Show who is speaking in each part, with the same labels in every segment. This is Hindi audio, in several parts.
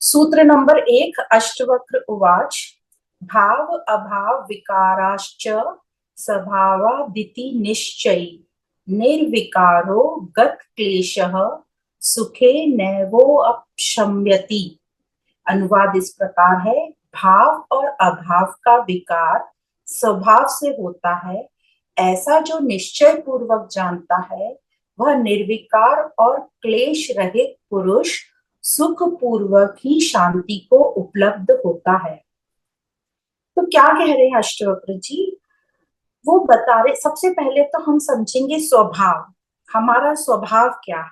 Speaker 1: सूत्र नंबर 1 अष्टवक्र उवाच भाव अभाव विकाराश्च स्वभावादिति निश्चयी निर्विकारो गत क्लेशः सुखे नैवोपशम्यति। अनुवाद इस प्रकार है। भाव और अभाव का विकार स्वभाव से होता है, ऐसा जो निश्चय पूर्वक जानता है वह निर्विकार और क्लेश रहित पुरुष सुख पूर्वक ही शांति को उपलब्ध होता है। तो क्या कह रहे हैं अष्टवक्र जी? वो बता रहे, सबसे पहले तो हम समझेंगे स्वभाव। हमारा स्वभाव क्या है?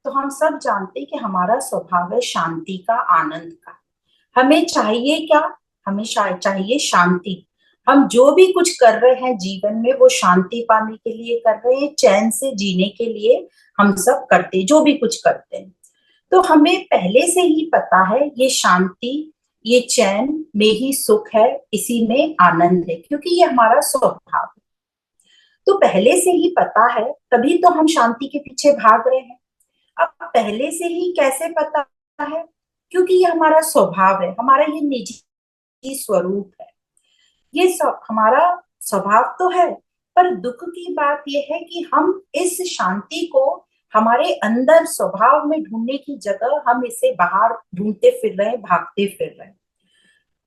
Speaker 1: तो हम सब जानते हैं कि हमारा स्वभाव है शांति का, आनंद का। हमें चाहिए क्या? हमें चाहिए शांति। हम जो भी कुछ कर रहे हैं जीवन में वो शांति पाने के लिए कर रहे हैं, चैन से जीने के लिए हम सब करते, जो भी कुछ करते हैं। तो हमें पहले से ही पता है ये शांति, ये चैन में ही सुख है, इसी में आनंद है, क्योंकि ये हमारा स्वभाव है। तो पहले से ही पता है, तभी तो हम शांति के पीछे भाग रहे हैं। अब पहले से ही कैसे पता है? क्योंकि ये हमारा स्वभाव है, हमारा ये निजी स्वरूप है। ये सब हमारा स्वभाव तो है, पर दुख की बात यह है कि हम इस शांति को हमारे अंदर स्वभाव में ढूंढने की जगह हम इसे बाहर ढूंढते फिर रहे हैं, भागते फिर रहे हैं।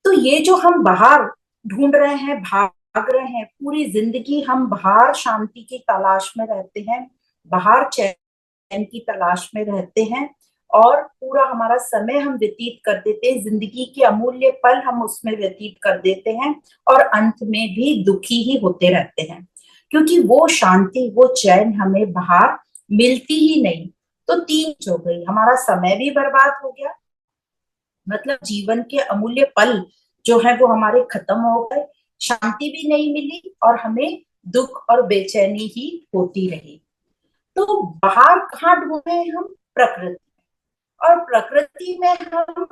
Speaker 1: तो ये जो हम बाहर ढूंढ रहे हैं, भाग रहे हैं, पूरी जिंदगी हम बाहर शांति की तलाश में रहते हैं, बाहर चैन की तलाश में रहते हैं, और पूरा हमारा समय हम व्यतीत कर देते हैं, जिंदगी के अमूल्य पल हम उसमें व्यतीत कर देते हैं, और अंत में भी दुखी ही होते रहते हैं, क्योंकि वो शांति, वो चैन हमें बाहर मिलती ही नहीं। तो तीन हो गई, हमारा समय भी बर्बाद हो गया, मतलब जीवन के अमूल्य पल जो है वो हमारे खत्म हो गए, शांति भी नहीं मिली, और हमें दुख और बेचैनी ही होती रही। तो बाहर कहाँ ढूंढे हम? प्रकृति। और प्रकृति में हम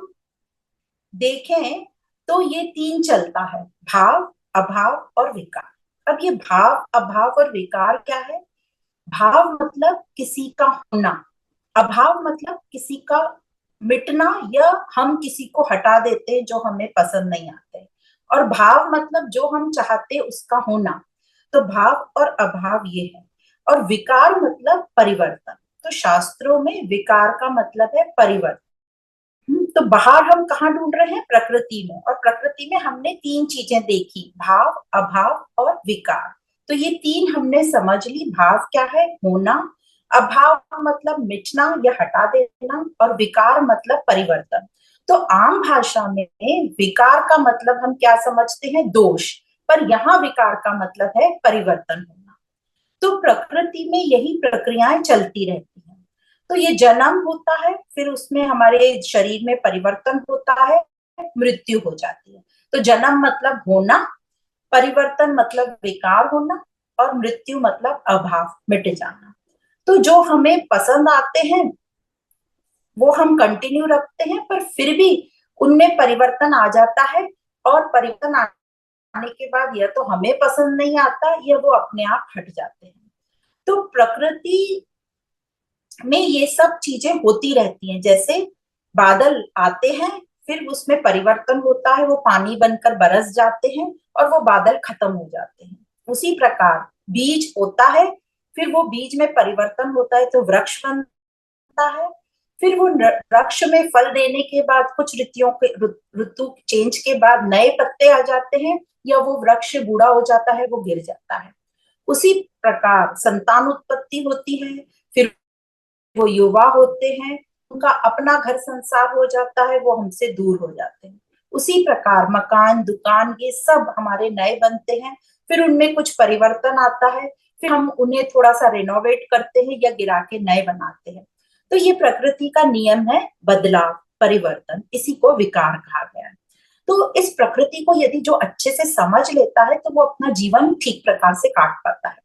Speaker 1: देखें तो ये तीन चलता है, भाव, अभाव और विकार। अब ये भाव, अभाव और विकार क्या है? भाव मतलब किसी का होना, अभाव मतलब किसी का मिटना, या हम किसी को हटा देते हैं जो हमें पसंद नहीं आते, और भाव मतलब जो हम चाहते उसका होना। तो भाव और अभाव ये है। और विकार मतलब परिवर्तन। तो शास्त्रों में विकार का मतलब है परिवर्तन। तो बाहर हम कहाँ ढूंढ रहे हैं? प्रकृति में। और प्रकृति में हमने तीन चीजें देखी, भाव, अभाव और विकार। तो ये तीन हमने समझ ली। भाव क्या है? होना। अभाव मतलब मिटना या हटा देना, और विकार मतलब परिवर्तन। तो आम भाषा में विकार का मतलब हम क्या समझते हैं? दोष। पर यहाँ विकार का मतलब है परिवर्तन होना। तो प्रकृति में यही प्रक्रियाएं चलती रहती हैं। तो ये जन्म होता है, फिर उसमें हमारे शरीर में परिवर्तन होता है, मृत्यु हो जाती है। तो जन्म मतलब होना, परिवर्तन मतलब विकार होना, और मृत्यु मतलब अभाव, मिट जाना। तो जो हमें पसंद आते हैं वो हम कंटिन्यू रखते हैं, पर फिर भी उनमें परिवर्तन आ जाता है, और परिवर्तन आने के बाद या तो हमें पसंद नहीं आता या वो अपने आप हट जाते हैं। तो प्रकृति में ये सब चीजें होती रहती हैं। जैसे बादल आते हैं, फिर उसमें परिवर्तन होता है, वो पानी बनकर बरस जाते हैं, और वो बादल खत्म हो जाते हैं। उसी प्रकार बीज होता है, फिर वो बीज में परिवर्तन होता है तो वृक्ष बनता है। फिर वो वृक्ष में फल देने के बाद कुछ ऋतुओं के ऋतु चेंज के बाद नए पत्ते आ जाते हैं, या वो वृक्ष बूढ़ा हो जाता है, वो गिर जाता है। उसी प्रकार संतान उत्पत्ति होती है, फिर वो युवा होते हैं, उनका अपना घर संसार हो जाता है, वो हमसे दूर हो जाते हैं। उसी प्रकार मकान, दुकान, ये सब हमारे नए बनते हैं, फिर उनमें कुछ परिवर्तन आता है, फिर हम उन्हें थोड़ा सा रिनोवेट करते हैं या गिरा के नए बनाते हैं। तो ये प्रकृति का नियम है, बदलाव, परिवर्तन, इसी को विकार कहा गया है। तो इस प्रकृति को यदि जो अच्छे से समझ लेता है तो वो अपना जीवन ठीक प्रकार से काट पाता है।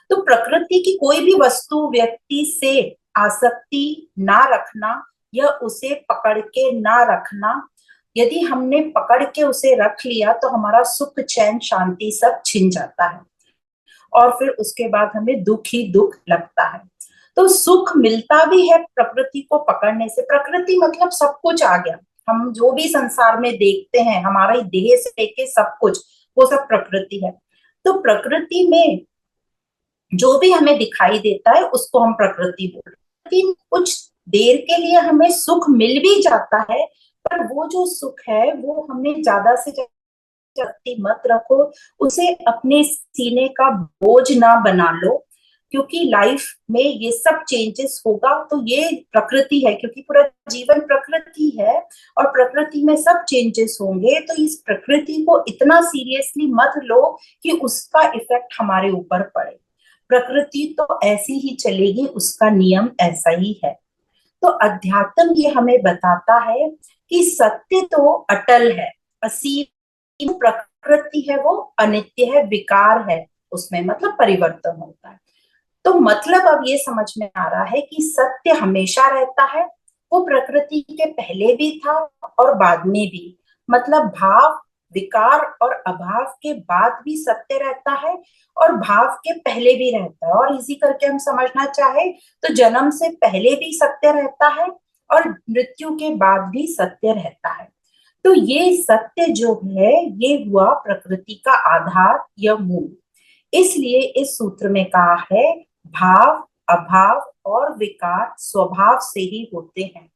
Speaker 1: तो प्रकृति की कोई भी वस्तु, व्यक्ति से आसक्ति ना रखना, या उसे पकड़ के ना रखना। यदि हमने पकड़ के उसे रख लिया तो हमारा सुख, चैन, शांति सब छिन जाता है, और फिर उसके बाद हमें दुख ही दुख लगता है। तो सुख मिलता भी है प्रकृति को पकड़ने से। प्रकृति मतलब सब कुछ आ गया, हम जो भी संसार में देखते हैं, हमारा देह से लेके सब कुछ, वो सब प्रकृति है। तो प्रकृति में जो भी हमें दिखाई देता है उसको हम प्रकृति बोल रहे हैं। कुछ देर के लिए हमें सुख मिल भी जाता है, पर वो जो सुख है वो हमें ज्यादा से ज्यादा मत रखो, उसे अपने सीने का बोझ ना बना लो, क्योंकि लाइफ में ये सब चेंजेस होगा। तो ये प्रकृति है, क्योंकि पूरा जीवन प्रकृति है और प्रकृति में सब चेंजेस होंगे। तो इस प्रकृति को इतना सीरियसली मत लो कि उसका इफेक्ट हमारे ऊपर पड़े। प्रकृति तो ऐसी ही चलेगी, उसका नियम ऐसा ही है। तो अध्यात्म ये हमें बताता है कि सत्य तो अटल है, असीम, प्रकृति है वो अनित्य है, विकार है, उसमें मतलब परिवर्तन होता है। तो मतलब अब ये समझ में आ रहा है कि सत्य हमेशा रहता है, वो प्रकृति के पहले भी था और बाद में भी। मतलब भाव, विकार और अभाव के बाद भी सत्य रहता है और भाव के पहले भी रहता है। और इसी करके हम समझना चाहे तो जन्म से पहले भी सत्य रहता है और मृत्यु के बाद भी सत्य रहता है। तो ये सत्य जो है ये हुआ प्रकृति का आधार या मूल। इसलिए इस सूत्र में कहा है भाव, अभाव और विकार स्वभाव से ही होते हैं,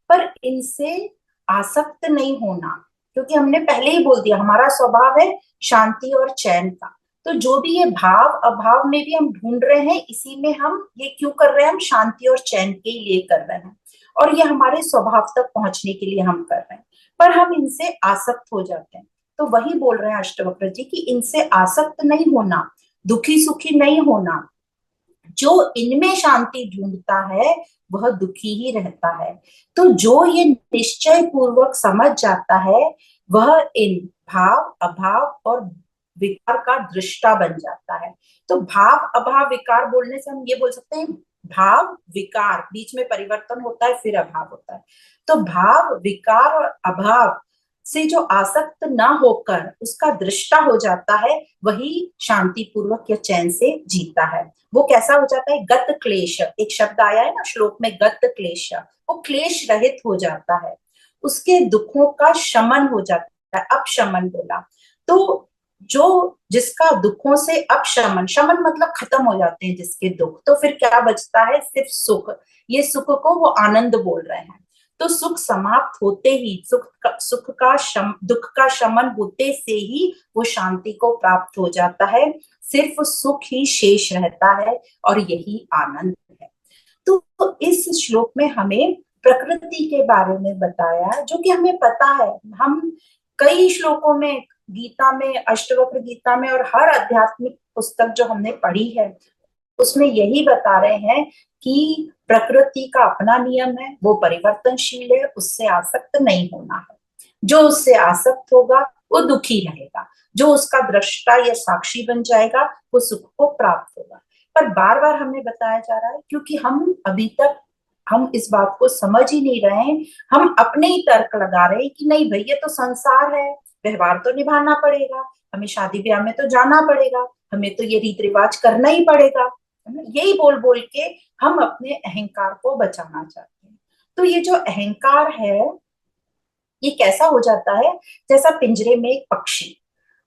Speaker 1: पर इनसे आसक्त नहीं होना, क्योंकि हमने पहले ही बोल दिया हमारा स्वभाव है शांति और चैन का। तो जो भी ये भाव अभाव में भी हम ढूंढ रहे हैं, इसी में हम ये क्यों कर रहे हैं, हम शांति और चैन के लिए कर रहे हैं, और ये हमारे स्वभाव तक पहुंचने के लिए हम कर रहे हैं, पर हम इनसे आसक्त हो जाते हैं। तो वही बोल रहे हैं अष्टवक्र जी कि इनसे आसक्त नहीं होना, दुखी सुखी नहीं होना। जो इनमें शांति ढूंढता है वह दुखी ही रहता है। तो जो ये निश्चय पूर्वक समझ जाता है वह इन भाव अभाव और विकार का दृष्टा बन जाता है। तो भाव अभाव विकार बोलने से हम ये बोल सकते हैं भाव विकार, बीच में परिवर्तन होता है फिर अभाव होता है। तो भाव विकार और अभाव से जो आसक्त ना होकर उसका दृष्टा हो जाता है, वही शांति पूर्वक या चैन से जीता है। वो कैसा हो जाता है, गत क्लेश, एक शब्द आया है ना श्लोक में, गत क्लेश, वो क्लेश रहित हो जाता है, उसके दुखों का शमन हो जाता है। अपशमन बोला तो जो जिसका दुखों से अपशमन, शमन मतलब खत्म हो जाते हैं जिसके दुख, तो फिर क्या बचता है, सिर्फ सुख। ये सुख को वो आनंद बोल रहे हैं। तो सुख समाप्त होते ही, दुख का शमन होते से ही वो शांति को प्राप्त हो जाता है। सिर्फ सुख ही शेष रहता है और यही आनंद है। तो इस श्लोक में हमें प्रकृति के बारे में बताया, जो कि हमें पता है। हम कई श्लोकों में, गीता में, अष्टवक्र गीता में और हर आध्यात्मिक पुस्तक जो हमने पढ़ी है उसमें यही बता रहे हैं कि प्रकृति का अपना नियम है, वो परिवर्तनशील है, उससे आसक्त नहीं होना है। जो उससे आसक्त होगा वो दुखी रहेगा, जो उसका दृष्टा या साक्षी बन जाएगा वो सुख को प्राप्त होगा। पर बार बार हमें बताया जा रहा है क्योंकि हम अभी तक हम इस बात को समझ ही नहीं रहे हैं। हम अपने ही तर्क लगा रहे हैं कि नहीं भाई ये तो संसार है, व्यवहार तो निभाना पड़ेगा, हमें शादी ब्याह में तो जाना पड़ेगा, हमें तो ये रीति रिवाज करना ही पड़ेगा, है ना। यही बोल बोल के हम अपने अहंकार को बचाना चाहते हैं। तो ये जो अहंकार है ये कैसा हो जाता है, जैसा पिंजरे में एक पक्षी।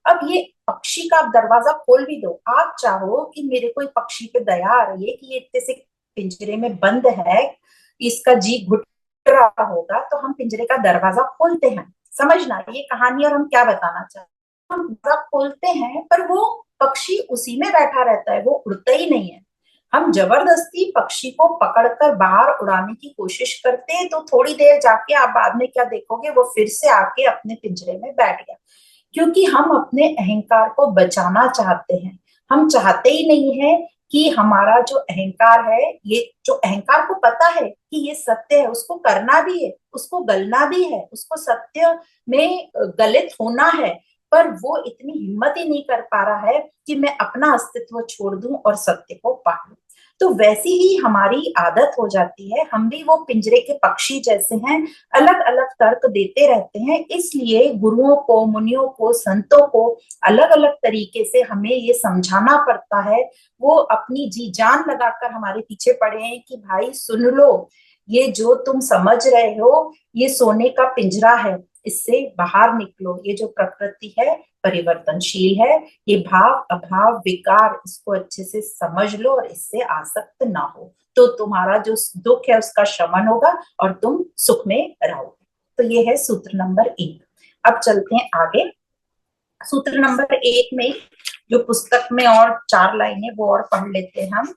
Speaker 1: अब ये पक्षी का आप दरवाजा खोल भी दो, आप चाहो कि मेरे को पक्षी पे दया आ रही है कि ये इतने से पिंजरे में बंद है, इसका जी घुट रहा होगा, तो हम पिंजरे का दरवाजा खोलते हैं। समझना ये कहानी और हम क्या बताना चाहते हैं। हम दरवाजा खोलते हैं पर वो पक्षी उसी में बैठा रहता है, वो उड़ता ही नहीं है। हम जबरदस्ती पक्षी को पकड़कर बाहर उड़ाने की कोशिश करते हैं, तो थोड़ी देर जाके आप बाद में क्या देखोगे, वो फिर से आके अपने पिंजरे में बैठ गया। क्योंकि हम अपने अहंकार को बचाना चाहते हैं। हम चाहते ही नहीं है कि हमारा जो अहंकार है, ये जो अहंकार को पता है कि ये सत्य है, उसको करना भी है, उसको गलना भी है, उसको सत्य में गलित होना है, पर वो इतनी हिम्मत ही नहीं कर पा रहा है कि मैं अपना अस्तित्व छोड़ दूं और सत्य को पा लूं। तो वैसी ही हमारी आदत हो जाती है, हम भी वो पिंजरे के पक्षी जैसे हैं, अलग अलग तर्क देते रहते हैं। इसलिए गुरुओं को, मुनियों को, संतों को अलग अलग तरीके से हमें ये समझाना पड़ता है। वो अपनी जी जान लगाकर हमारे पीछे पड़े हैं कि भाई सुन लो, ये जो तुम समझ रहे हो ये सोने का पिंजरा है, इससे बाहर निकलो। ये जो प्रकृति है परिवर्तनशील है, ये भाव अभाव विकार, इसको अच्छे से समझ लो और इससे आसक्त ना हो, तो तुम्हारा जो दुख है उसका शमन होगा और तुम सुख में रहोगे। तो ये है सूत्र नंबर 1। अब चलते हैं आगे। सूत्र नंबर 1 में जो पुस्तक में और 4 लाइनें वो और पढ़ लेते हैं हम।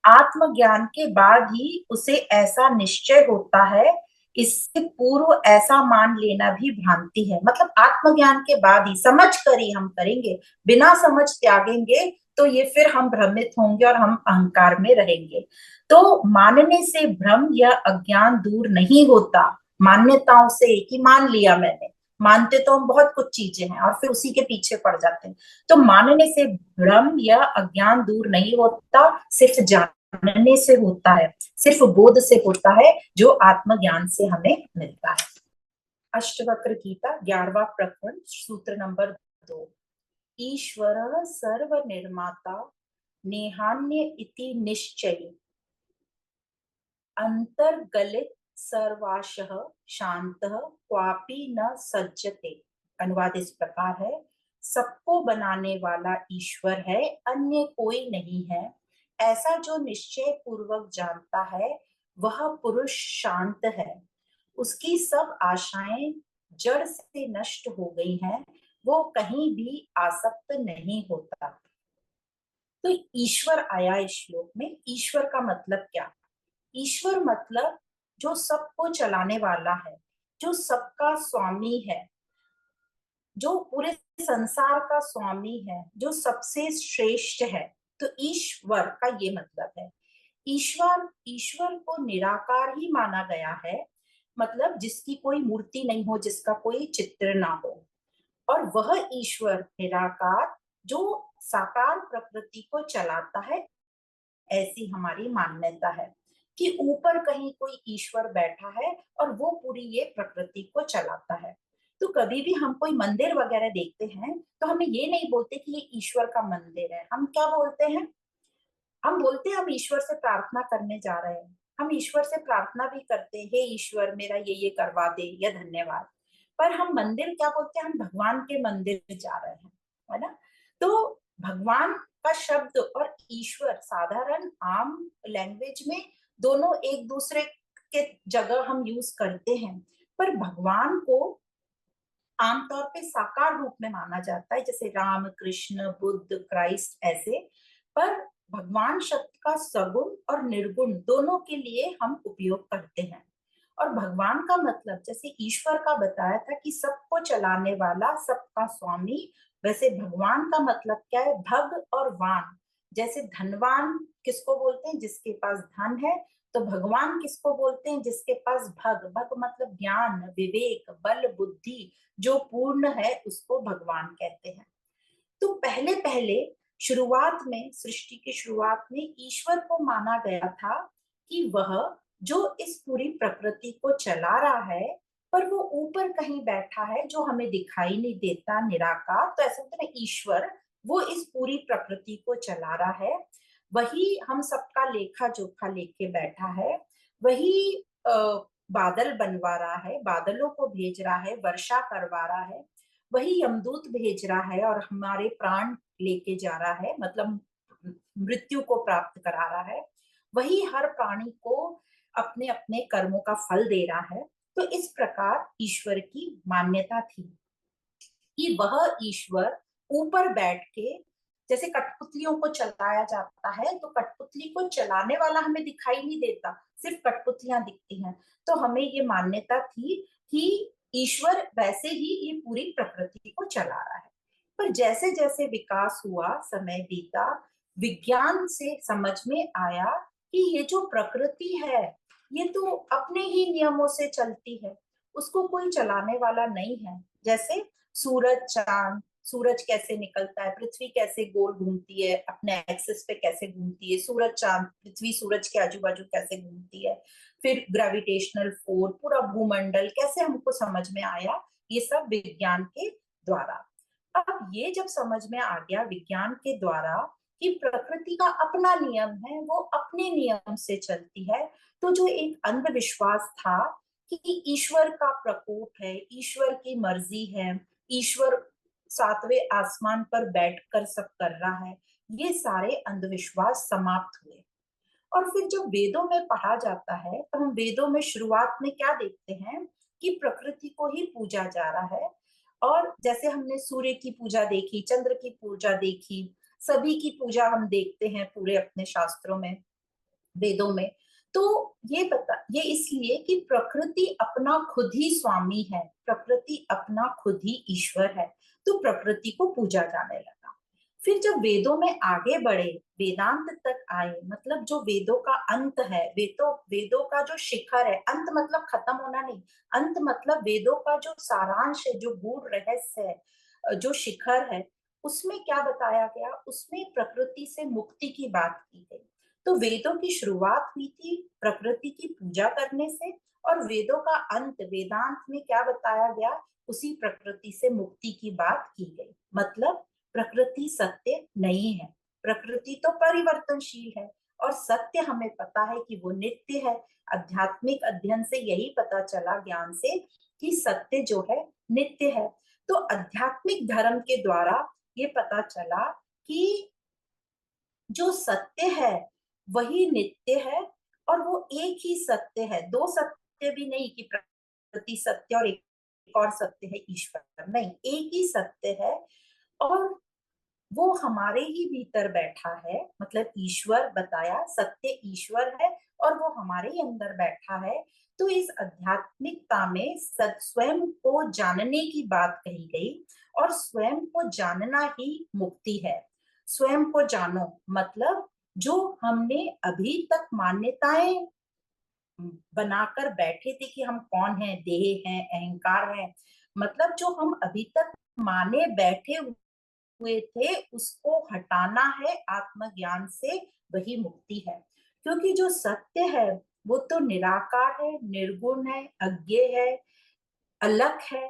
Speaker 1: आत्मज्ञान के बाद ही उसे ऐसा निश्चय होता है, इससे पूर्व ऐसा मान लेना भी भ्रांति है। मतलब आत्मज्ञान के बाद ही, समझ कर ही हम करेंगे, बिना समझ त्यागेंगे तो ये फिर हम भ्रमित होंगे और हम अहंकार में रहेंगे। तो मानने से भ्रम या अज्ञान दूर नहीं होता। मान्यताओं से कि मान लिया मैंने, मानते तो हम बहुत कुछ चीजें हैं और फिर उसी के पीछे पड़ जाते हैं। तो मानने से भ्रम या अज्ञान दूर नहीं होता, सिर्फ जानने से होता है, सिर्फ बोध से होता है, जो आत्मज्ञान से हमें मिलता है। अष्टवक्र गीता 11वां प्रकरण सूत्र नंबर 2। ईश्वर सर्व निर्माता नेहान्य इति निश्चय अंतर्गलित सर्वाशः शांतः क्वापि न सज्जते। अनुवाद इस प्रकार है, सबको बनाने वाला ईश्वर है, अन्य कोई नहीं है। ऐसा जो निश्चय पूर्वक जानता है वह पुरुष शांत है, उसकी सब आशाएं जड़ से नष्ट हो गई हैं, वो कहीं भी आसक्त नहीं होता। तो ईश्वर आया इस श्लोक में। ईश्वर का मतलब क्या? ईश्वर मतलब जो सबको चलाने वाला है, जो सबका स्वामी है, जो पूरे संसार का स्वामी है, जो सबसे श्रेष्ठ है। तो ईश्वर का ये मतलब है। ईश्वर, ईश्वर को निराकार ही माना गया है, मतलब जिसकी कोई मूर्ति नहीं हो, जिसका कोई चित्र ना हो। और वह ईश्वर निराकार जो साकार प्रकृति को चलाता है, ऐसी हमारी मान्यता है कि ऊपर कहीं कोई ईश्वर बैठा है और वो पूरी ये प्रकृति को चलाता है। तो कभी भी हम कोई मंदिर वगैरह देखते हैं तो हमें ये नहीं बोलते कि ये ईश्वर का मंदिर है। हम क्या बोलते हैं? हम बोलते हैं हम ईश्वर से प्रार्थना करने जा रहे हैं। हम ईश्वर से प्रार्थना भी करते हैं, हे ईश्वर मेरा ये करवा दे या धन्यवाद। पर हम मंदिर क्या बोलते हैं? हम भगवान के मंदिर जा रहे हैं, है ना? तो भगवान का शब्द और ईश्वर साधारण आम लैंग्वेज में दोनों एक दूसरे के जगह हम यूज करते हैं, पर भगवान को आमतौर पे साकार रूप में माना जाता है, जैसे राम, कृष्ण, बुद्ध, क्राइस्ट ऐसे। पर भगवान शब्द का सगुण और निर्गुण दोनों के लिए हम उपयोग करते हैं। और भगवान का मतलब जैसे ईश्वर का बताया था कि सबको चलाने वाला, सबका स्वामी, वैसे भगवान का मतलब क्या है? भग और वान। जैसे धनवान किसको बोलते हैं? जिसके पास धन है। तो भगवान किसको बोलते हैं? जिसके पास भग, भग मतलब ज्ञान, विवेक, बल, बुद्धि जो पूर्ण है उसको भगवान कहते हैं। तो पहले पहले शुरुआत में, सृष्टि की शुरुआत में ईश्वर को माना गया था कि वह जो इस पूरी प्रकृति को चला रहा है, पर वो ऊपर कहीं बैठा है जो हमें दिखाई नहीं देता, निराकार। तो ऐसा होता है ना, ईश्वर वो इस पूरी प्रकृति को चला रहा है, वही हम सबका लेखा जोखा लेके बैठा है, वही बादल बनवा रहा है, बादलों को भेज रहा है, वर्षा करवा रहा है, वही यमदूत भेज रहा है और हमारे प्राण लेके जा रहा है, मतलब मृत्यु को प्राप्त करा रहा है, वही हर प्राणी को अपने अपने कर्मों का फल दे रहा है। तो इस प्रकार ईश्वर की मान्यता थी कि वह ईश्वर ऊपर बैठ के, जैसे कठपुतलियों को चलाया जाता है तो कठपुतली को चलाने वाला हमें दिखाई नहीं देता, सिर्फ कठपुतलियां दिखती हैं। तो हमें ये मान्यता थी कि ईश्वर वैसे ही ये पूरी प्रकृति को चला रहा है। पर जैसे जैसे विकास हुआ, समय बीता, विज्ञान से समझ में आया कि ये जो प्रकृति है ये तो अपने ही नियमों से चलती है, उसको कोई चलाने वाला नहीं है। जैसे सूरज, चांद, सूरज कैसे निकलता है, पृथ्वी कैसे गोल घूमती है, अपने एक्सिस पे कैसे घूमती है, सूरज, चांद, पृथ्वी सूरज के आजू बाजू कैसे घूमती है, फिर ग्रेविटेशनल फोर्स, पूरा भूमंडल कैसे हमको समझ में आया, ये सब विज्ञान के द्वारा। अब ये जब समझ में आ गया विज्ञान के द्वारा कि प्रकृति का अपना नियम है, वो अपने नियम से चलती है। तो जो एक अंधविश्वास था कि ईश्वर का प्रकोप है, ईश्वर की मर्जी है, ईश्वर सातवें आसमान पर बैठकर सब कर रहा है, ये सारे अंधविश्वास समाप्त हुए। और फिर जब वेदों में पढ़ा जाता है तो हम वेदों में शुरुआत में क्या देखते हैं कि प्रकृति को ही पूजा जा रहा है। और जैसे हमने सूर्य की पूजा देखी, चंद्र की पूजा देखी, सभी की पूजा हम देखते हैं पूरे अपने शास्त्रों में, वेदों में। तो ये इसलिए कि प्रकृति अपना खुद ही स्वामी है, प्रकृति अपना खुद ही ईश्वर है, तो प्रकृति को पूजा जाने लगा। फिर जब वेदों में आगे बढ़े, वेदांत तक आए, मतलब जो वेदों का अंत है, वेदों का जो शिखर है, अंत मतलब खत्म होना नहीं, अंत मतलब वेदों का जो सारांश है, जो गूढ़ रहस्य है, जो शिखर है, उसमें क्या बताया गया, उसमें प्रकृति से मुक्ति की बात की गई। तो वेदों की शुरुआत हुई थी प्रकृति की पूजा करने से, और वेदों का अंत वेदांत में क्या बताया गया, उसी प्रकृति से मुक्ति की बात की गई। मतलब प्रकृति सत्य नहीं है, प्रकृति तो परिवर्तनशील है, और सत्य हमें पता है कि वो नित्य है। आध्यात्मिक अध्ययन से यही पता चला, ज्ञान से, कि सत्य जो है नित्य है। तो आध्यात्मिक धर्म के द्वारा ये पता चला कि जो सत्य है वही नित्य है, और वो एक ही सत्य है, दो सत्य भी नहीं कि प्रकृति सत्य और एक और सत्य है ईश्वर, नहीं, एक ही सत्य है। और वो हमारे ही भीतर बैठा है, मतलब ईश्वर बताया, सत्य ईश्वर है और वो हमारे ही अंदर बैठा है। तो इस आध्यात्मिकता में स्वयं को जानने की बात कही गई, और स्वयं को जानना ही मुक्ति है। स्वयं को जानो मतलब जो हमने अभी तक मान्यताएं बनाकर बैठे थे कि हम कौन है, देह है, अहंकार है, मतलब जो हम अभी तक माने बैठे हुए थे, उसको हटाना है आत्मज्ञान से, वही मुक्ति है। क्योंकि जो सत्य है वो तो निराकार है, निर्गुण है, अज्ञे है, अलग है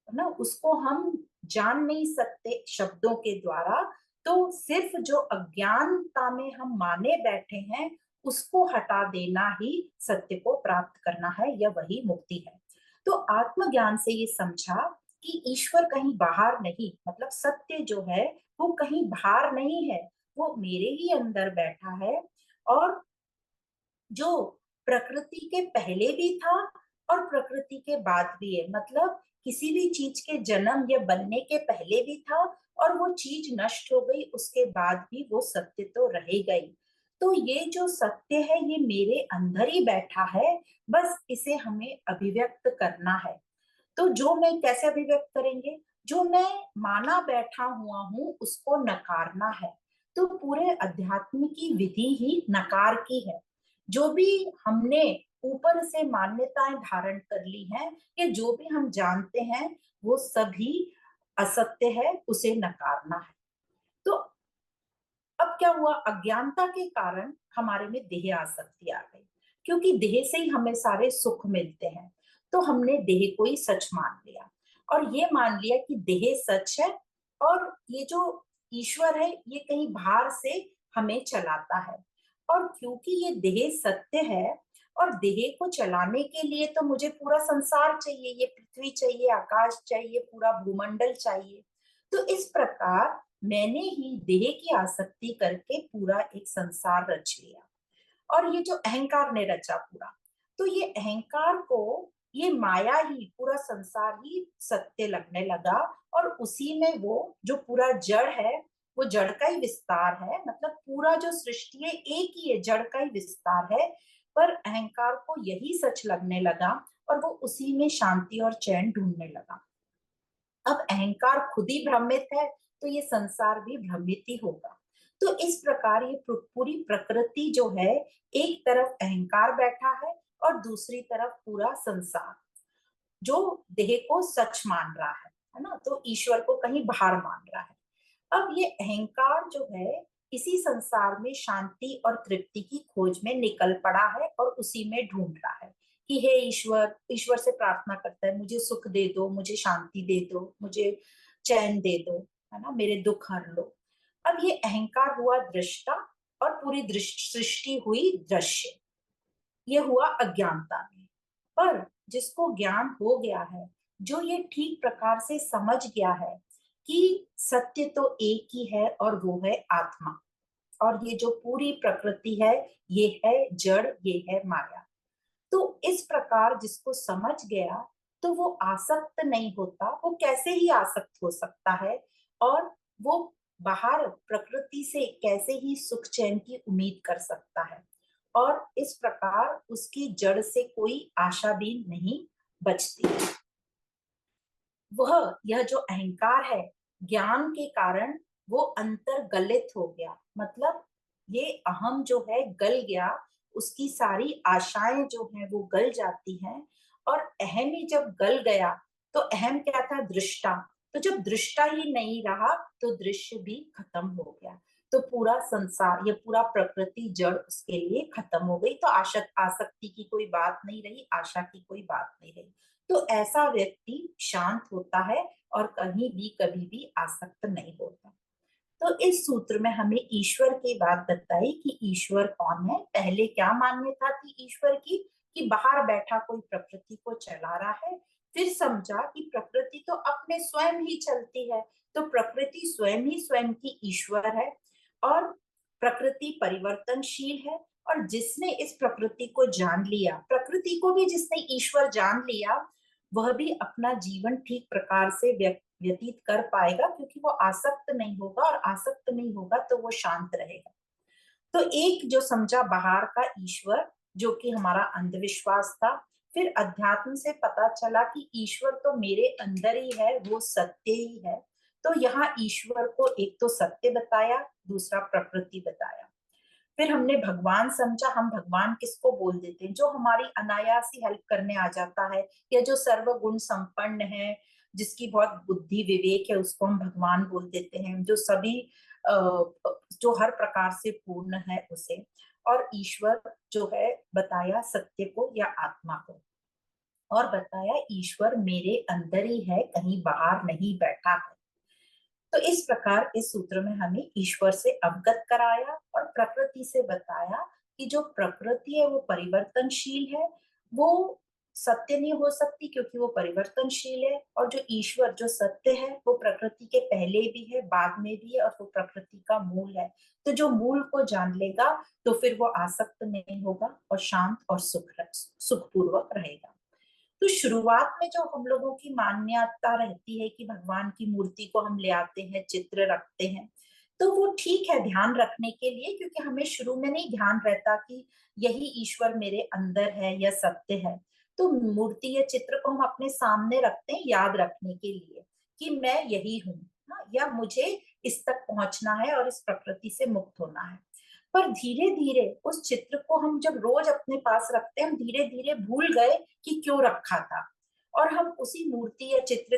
Speaker 1: ना, उसको हम जान नहीं सकते शब्दों के द्वारा। तो सिर्फ जो अज्ञानता में हम माने बैठे हैं, उसको हटा देना ही सत्य को प्राप्त करना है, या वही मुक्ति है। तो आत्मज्ञान से ये समझा कि ईश्वर कहीं बाहर नहीं, मतलब सत्य जो है वो कहीं बाहर नहीं है, वो मेरे ही अंदर बैठा है। और जो प्रकृति के पहले भी था और प्रकृति के बाद भी है, मतलब किसी भी चीज के जन्म या बनने के पहले भी था, और वो चीज नष्ट हो गई उसके बाद भी वो सत्य तो रह गई। तो ये जो सत्य है ये मेरे अंदर ही बैठा है, बस इसे हमें अभिव्यक्त करना है। तो जो मैं कैसे अभिव्यक्त करेंगे, जो मैं माना बैठा हुआ हूं उसको नकारना है। तो पूरे अध्यात्म की विधि ही नकार की है। जो भी हमने ऊपर से मान्यताएं धारण कर ली हैं, या जो भी हम जानते हैं, वो सभी असत्य है, उसे नकारना है। तो अब क्या हुआ, अज्ञानता के कारण हमारे में देह आसक्ति आ गई, क्योंकि देह से ही हमें सारे सुख मिलते हैं। तो हमने देह को ही सच मान लिया, और ये मान लिया कि देह सच है, और ये जो ईश्वर है ये कहीं बाहर से हमें चलाता है। और क्योंकि ये देह सत्य है, और देह को चलाने के लिए तो मुझे पूरा संसार चाहिए, ये पृथ्वी चाहिए, आकाश चाहिए, पूरा भूमंडल चाहिए। तो इस प्रकार मैंने ही देह की आसक्ति करके पूरा एक संसार रच लिया, और ये जो अहंकार ने रचा पूरा, तो ये अहंकार को, ये माया ही, पूरा संसार ही सत्य लगने लगा। और उसी में वो जो पूरा जड़ है, वो जड़ का ही विस्तार है, मतलब पूरा जो सृष्टि है एक ही है, जड़ का ही विस्तार है। पर अहंकार को यही सच लगने लगा, और वो उसी में शांति और चैन ढूंढने लगा। अब अहंकार खुद ही भ्रमित है, तो ये संसार भी भ्रमित ही होगा। तो इस प्रकार ये पूरी प्रकृति जो है, एक तरफ अहंकार बैठा है और दूसरी तरफ पूरा संसार, जो देह को सच मान रहा है ना, तो ईश्वर को कहीं बाहर मान रहा है। अब ये अहंकार जो है इसी संसार में शांति और तृप्ति की खोज में निकल पड़ा है, और उसी में ढूंढ रहा है कि हे ईश्वर, ईश्वर से प्रार्थना करता है, मुझे सुख दे दो, मुझे शांति दे दो, मुझे चैन दे दो, है ना, मेरे दुख हर लो। अब ये अहंकार हुआ दृष्टा और पूरी सृष्टि हुई दृश्य। ये हुआ अज्ञानता में। पर जिसको ज्ञान हो गया है, जो ये ठीक प्रकार से समझ गया है कि सत्य तो एक ही है और वो है आत्मा, और ये जो पूरी प्रकृति है ये है जड़, ये है माया। तो इस प्रकार जिसको समझ गया तो वो आसक्त नहीं होता। वो कैसे ही आसक्त हो सकता है, और वो बाहर प्रकृति से कैसे ही सुख चैन की उम्मीद कर सकता है। और इस प्रकार उसकी जड़ से कोई आशा भी नहीं बचती। वह यह जो अहंकार है, ज्ञान के कारण वो अंतर्गलित हो गया, मतलब ये अहम जो है गल गया, उसकी सारी आशाएं जो है वो गल जाती हैं। और अहम ही जब गल गया तो अहम क्या था? दृष्टा। तो जब दृष्टा ही नहीं रहा तो दृश्य भी खत्म हो गया। तो पूरा संसार, ये पूरा प्रकृति जड़ उसके लिए खत्म हो गई। तो आसक्ति की कोई बात नहीं रही, आशा की कोई बात नहीं रही। तो ऐसा व्यक्ति शांत होता है और कहीं भी कभी भी आसक्त नहीं होता। तो इस सूत्र में हमें ईश्वर की बात बताई कि ईश्वर कौन है। पहले क्या मान्यता थी ईश्वर की? कि बाहर बैठा कोई प्रकृति को चला रहा है। फिर समझा कि प्रकृति तो अपने स्वयं ही चलती है, तो प्रकृति स्वयं ही स्वयं की ईश्वर है। और प्रकृति परिवर्तनशील है, और जिसने इस प्रकृति को जान लिया, प्रकृति को भी जिसने ईश्वर जान लिया, वह भी अपना जीवन ठीक प्रकार से व्यतीत कर पाएगा, क्योंकि वो आसक्त नहीं होगा, और आसक्त नहीं होगा तो वो शांत रहेगा। तो एक जो समझा बाहर का ईश्वर, जो कि हमारा अंधविश्वास था। फिर अध्यात्म से पता चला कि ईश्वर तो मेरे अंदर ही है, वो सत्य ही है। तो यहाँ ईश्वर को एक तो सत्य बताया, दूसरा प्रकृति बताया। फिर हमने भगवान समझा। हम भगवान किसको बोल देते हैं? जो हमारी अनायास ही हेल्प करने आ जाता है, या जो सर्वगुण संपन्न है, जिसकी बहुत बुद्धि विवेक है, उसको हम भगवान बोल देते हैं। जो सभी जो हर प्रकार से पूर्ण है उसे। और ईश्वर जो है बताया सत्य को या आत्मा को। और बताया ईश्वर मेरे अंदर ही है, कहीं बाहर नहीं बैठा है। तो इस प्रकार इस सूत्र में हमें ईश्वर से अवगत कराया, और प्रकृति से बताया कि जो प्रकृति है वो परिवर्तनशील है, वो सत्य नहीं हो सकती क्योंकि वो परिवर्तनशील है। और जो ईश्वर, जो सत्य है, वो प्रकृति के पहले भी है, बाद में भी है, और वो प्रकृति का मूल है। तो जो मूल को जान लेगा तो फिर वो आसक्त नहीं होगा, और शांत और सुखपूर्वक रहेगा। तो शुरुआत में जो हम लोगों की मान्यता रहती है कि भगवान की मूर्ति को हम ले आते हैं, चित्र रखते हैं, तो वो ठीक है ध्यान रखने के लिए, क्योंकि हमें शुरू में नहीं ध्यान रहता कि यही ईश्वर मेरे अंदर है या सत्य है। तो मूर्ति या चित्र को हम अपने सामने रखते हैं याद रखने के लिए कि मैं यही हूँ, या मुझे इस तक पहुंचना है और इस प्रकृति से मुक्त होना है। पर धीरे धीरे उस चित्र को हम जब रोज अपने पास रखते हैं, हम धीरे धीरे भूल गए कि क्यों रखा था, और हम उसी मूर्ति या चित्र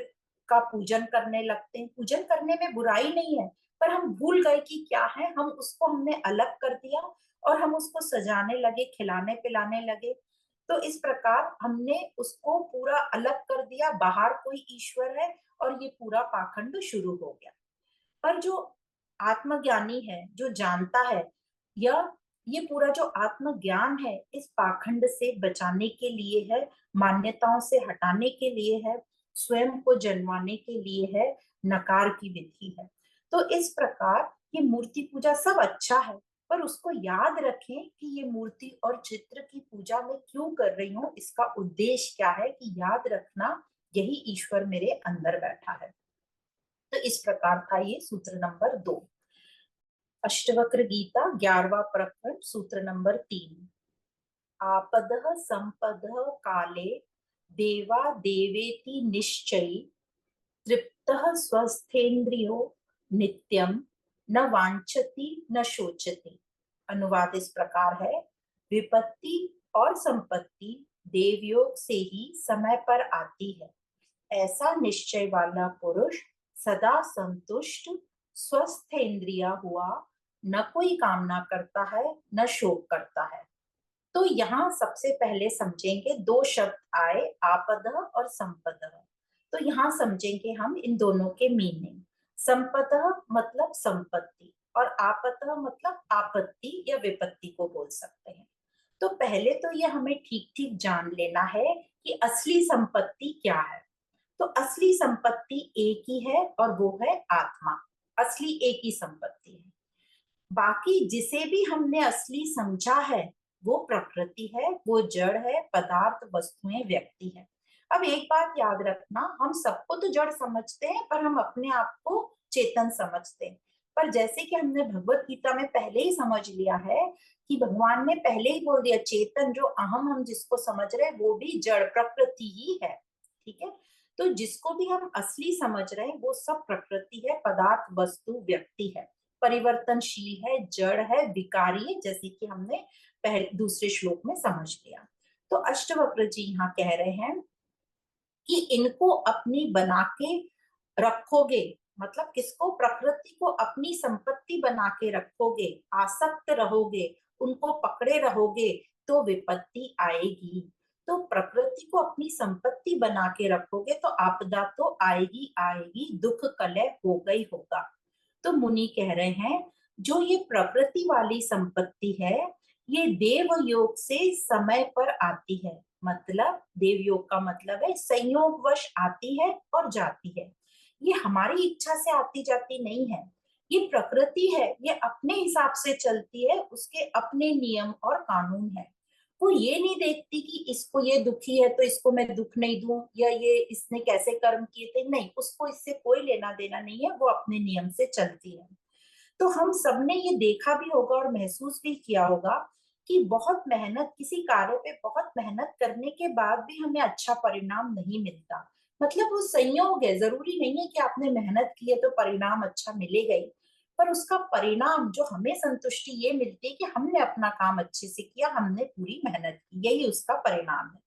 Speaker 1: का पूजन करने लगते हैं। पूजन करने में बुराई नहीं है, पर हम भूल गए कि क्या है, हम उसको हमने अलग कर दिया, और हम उसको सजाने लगे, खिलाने पिलाने लगे। तो इस प्रकार हमने उसको पूरा अलग कर दिया, बाहर कोई ईश्वर है, और ये पूरा पाखंड शुरू हो गया। पर जो आत्मज्ञानी है, जो जानता है, या ये पूरा जो आत्मज्ञान है इस पाखंड से बचाने के लिए है, मान्यताओं से हटाने के लिए है, स्वयं को जन्माने के लिए है, नकार की विधि है। तो इस प्रकार ये मूर्ति पूजा सब अच्छा है, पर उसको याद रखें कि ये मूर्ति और चित्र की पूजा मैं क्यों कर रही हूँ, इसका उद्देश्य क्या है, कि याद रखना यही ईश्वर मेरे अंदर बैठा है। तो इस प्रकार था ये सूत्र नंबर 2। अष्टवक्र गीता 11वां प्रकरण सूत्र नंबर 3। आपदः संपदः काले देवा देवेति निश्चयी तृप्तः स्वस्थेन्द्रियो नित्यम न वांछति न शोचति। अनुवाद इस प्रकार है। विपत्ति और संपत्ति देवयोग से ही समय पर आती है। ऐसा निश्चय वाला पुरुष सदा संतुष्ट स्वस्थ इंद्रिया हुआ, न कोई कामना करता है न शोक करता है। तो यहाँ सबसे पहले समझेंगे, दो शब्द आए, आपदः और संपदः। तो यहाँ समझेंगे हम इन दोनों के मीनिंग। संपदः मतलब संपत्ति, और आपतः मतलब आपत्ति या विपत्ति को बोल सकते हैं। तो पहले तो ये हमें ठीक ठीक जान लेना है कि असली संपत्ति क्या है। तो असली संपत्ति एक ही है और वो है आत्मा। असली एक ही संपत्ति है। बाकी जिसे भी हमने असली समझा है वो प्रकृति है, वो जड़ है, पदार्थ, वस्तुएं, व्यक्ति है। अब एक बात याद रखना, हम सबको तो जड़ समझते हैं पर हम अपने आप को चेतन समझते हैं। पर जैसे कि हमने भगवत गीता में पहले ही समझ लिया है कि भगवान ने पहले ही बोल दिया, चेतन जो अहम हम जिसको समझ रहे हैं वो भी जड़ प्रकृति ही है। ठीक है। तो जिसको भी हम असली समझ रहे हैं वो सब प्रकृति है, पदार्थ, वस्तु, व्यक्ति है, परिवर्तनशील है, जड़ है, विकारी है, जैसे कि हमने पहले दूसरे श्लोक में समझ लिया। तो अष्टवक्र जी यहाँ कह रहे हैं कि इनको अपनी बना के रखोगे, मतलब किसको? प्रकृति को अपनी संपत्ति बना के रखोगे, आसक्त रहोगे, उनको पकड़े रहोगे तो विपत्ति आएगी। तो प्रकृति को अपनी संपत्ति बना के रखोगे तो आपदा तो आएगी आएगी, दुख कलह होगा ही होगा। तो मुनि कह रहे हैं जो ये प्रकृति वाली संपत्ति है ये देव योग से समय पर आती है। मतलब देव योग का मतलब है संयोगवश आती है और जाती है। ये हमारी इच्छा से आती जाती नहीं है। ये प्रकृति है, ये अपने हिसाब से चलती है, उसके अपने नियम और कानून है। वो ये नहीं देखती कि इसको ये दुखी है तो इसको मैं दुख नहीं दूं, या ये इसने कैसे कर्म किए थे, नहीं, उसको इससे कोई लेना देना नहीं है, वो अपने नियम से चलती है। तो हम सबने ये देखा भी होगा और महसूस भी किया होगा कि बहुत मेहनत, किसी कार्य पे बहुत मेहनत करने के बाद भी हमें अच्छा परिणाम नहीं मिलता। मतलब वो संयोग है, जरूरी नहीं है कि आपने मेहनत की है तो परिणाम अच्छा मिलेगा ही। पर उसका परिणाम जो हमें संतुष्टि ये मिलती है कि हमने अपना काम अच्छे से किया, हमने पूरी मेहनत की, यही उसका परिणाम है।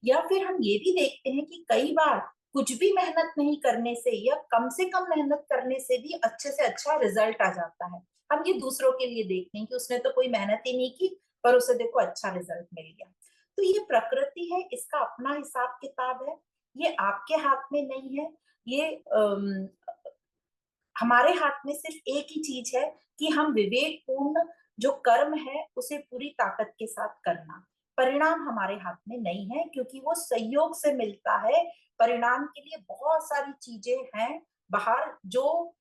Speaker 1: या फिर हम ये भी देखते हैं कि कई बार कुछ भी मेहनत नहीं करने से या कम से कम मेहनत करने से भी अच्छे से अच्छा रिजल्ट आ जाता है। हम ये दूसरों के लिए देखते हैं कि उसने तो कोई मेहनत ही नहीं की पर उसे देखो अच्छा रिजल्ट मिल गया। तो ये प्रकृति है, इसका अपना हिसाब किताब है, ये आपके हाथ में नहीं है। ये हमारे हाथ में सिर्फ एक ही चीज है कि हम विवेक पूर्ण जो कर्म है उसे पूरी ताकत के साथ करना। परिणाम हमारे हाथ में नहीं है क्योंकि वो संयोग से मिलता है। परिणाम के लिए बहुत सारी चीजें हैं बाहर जो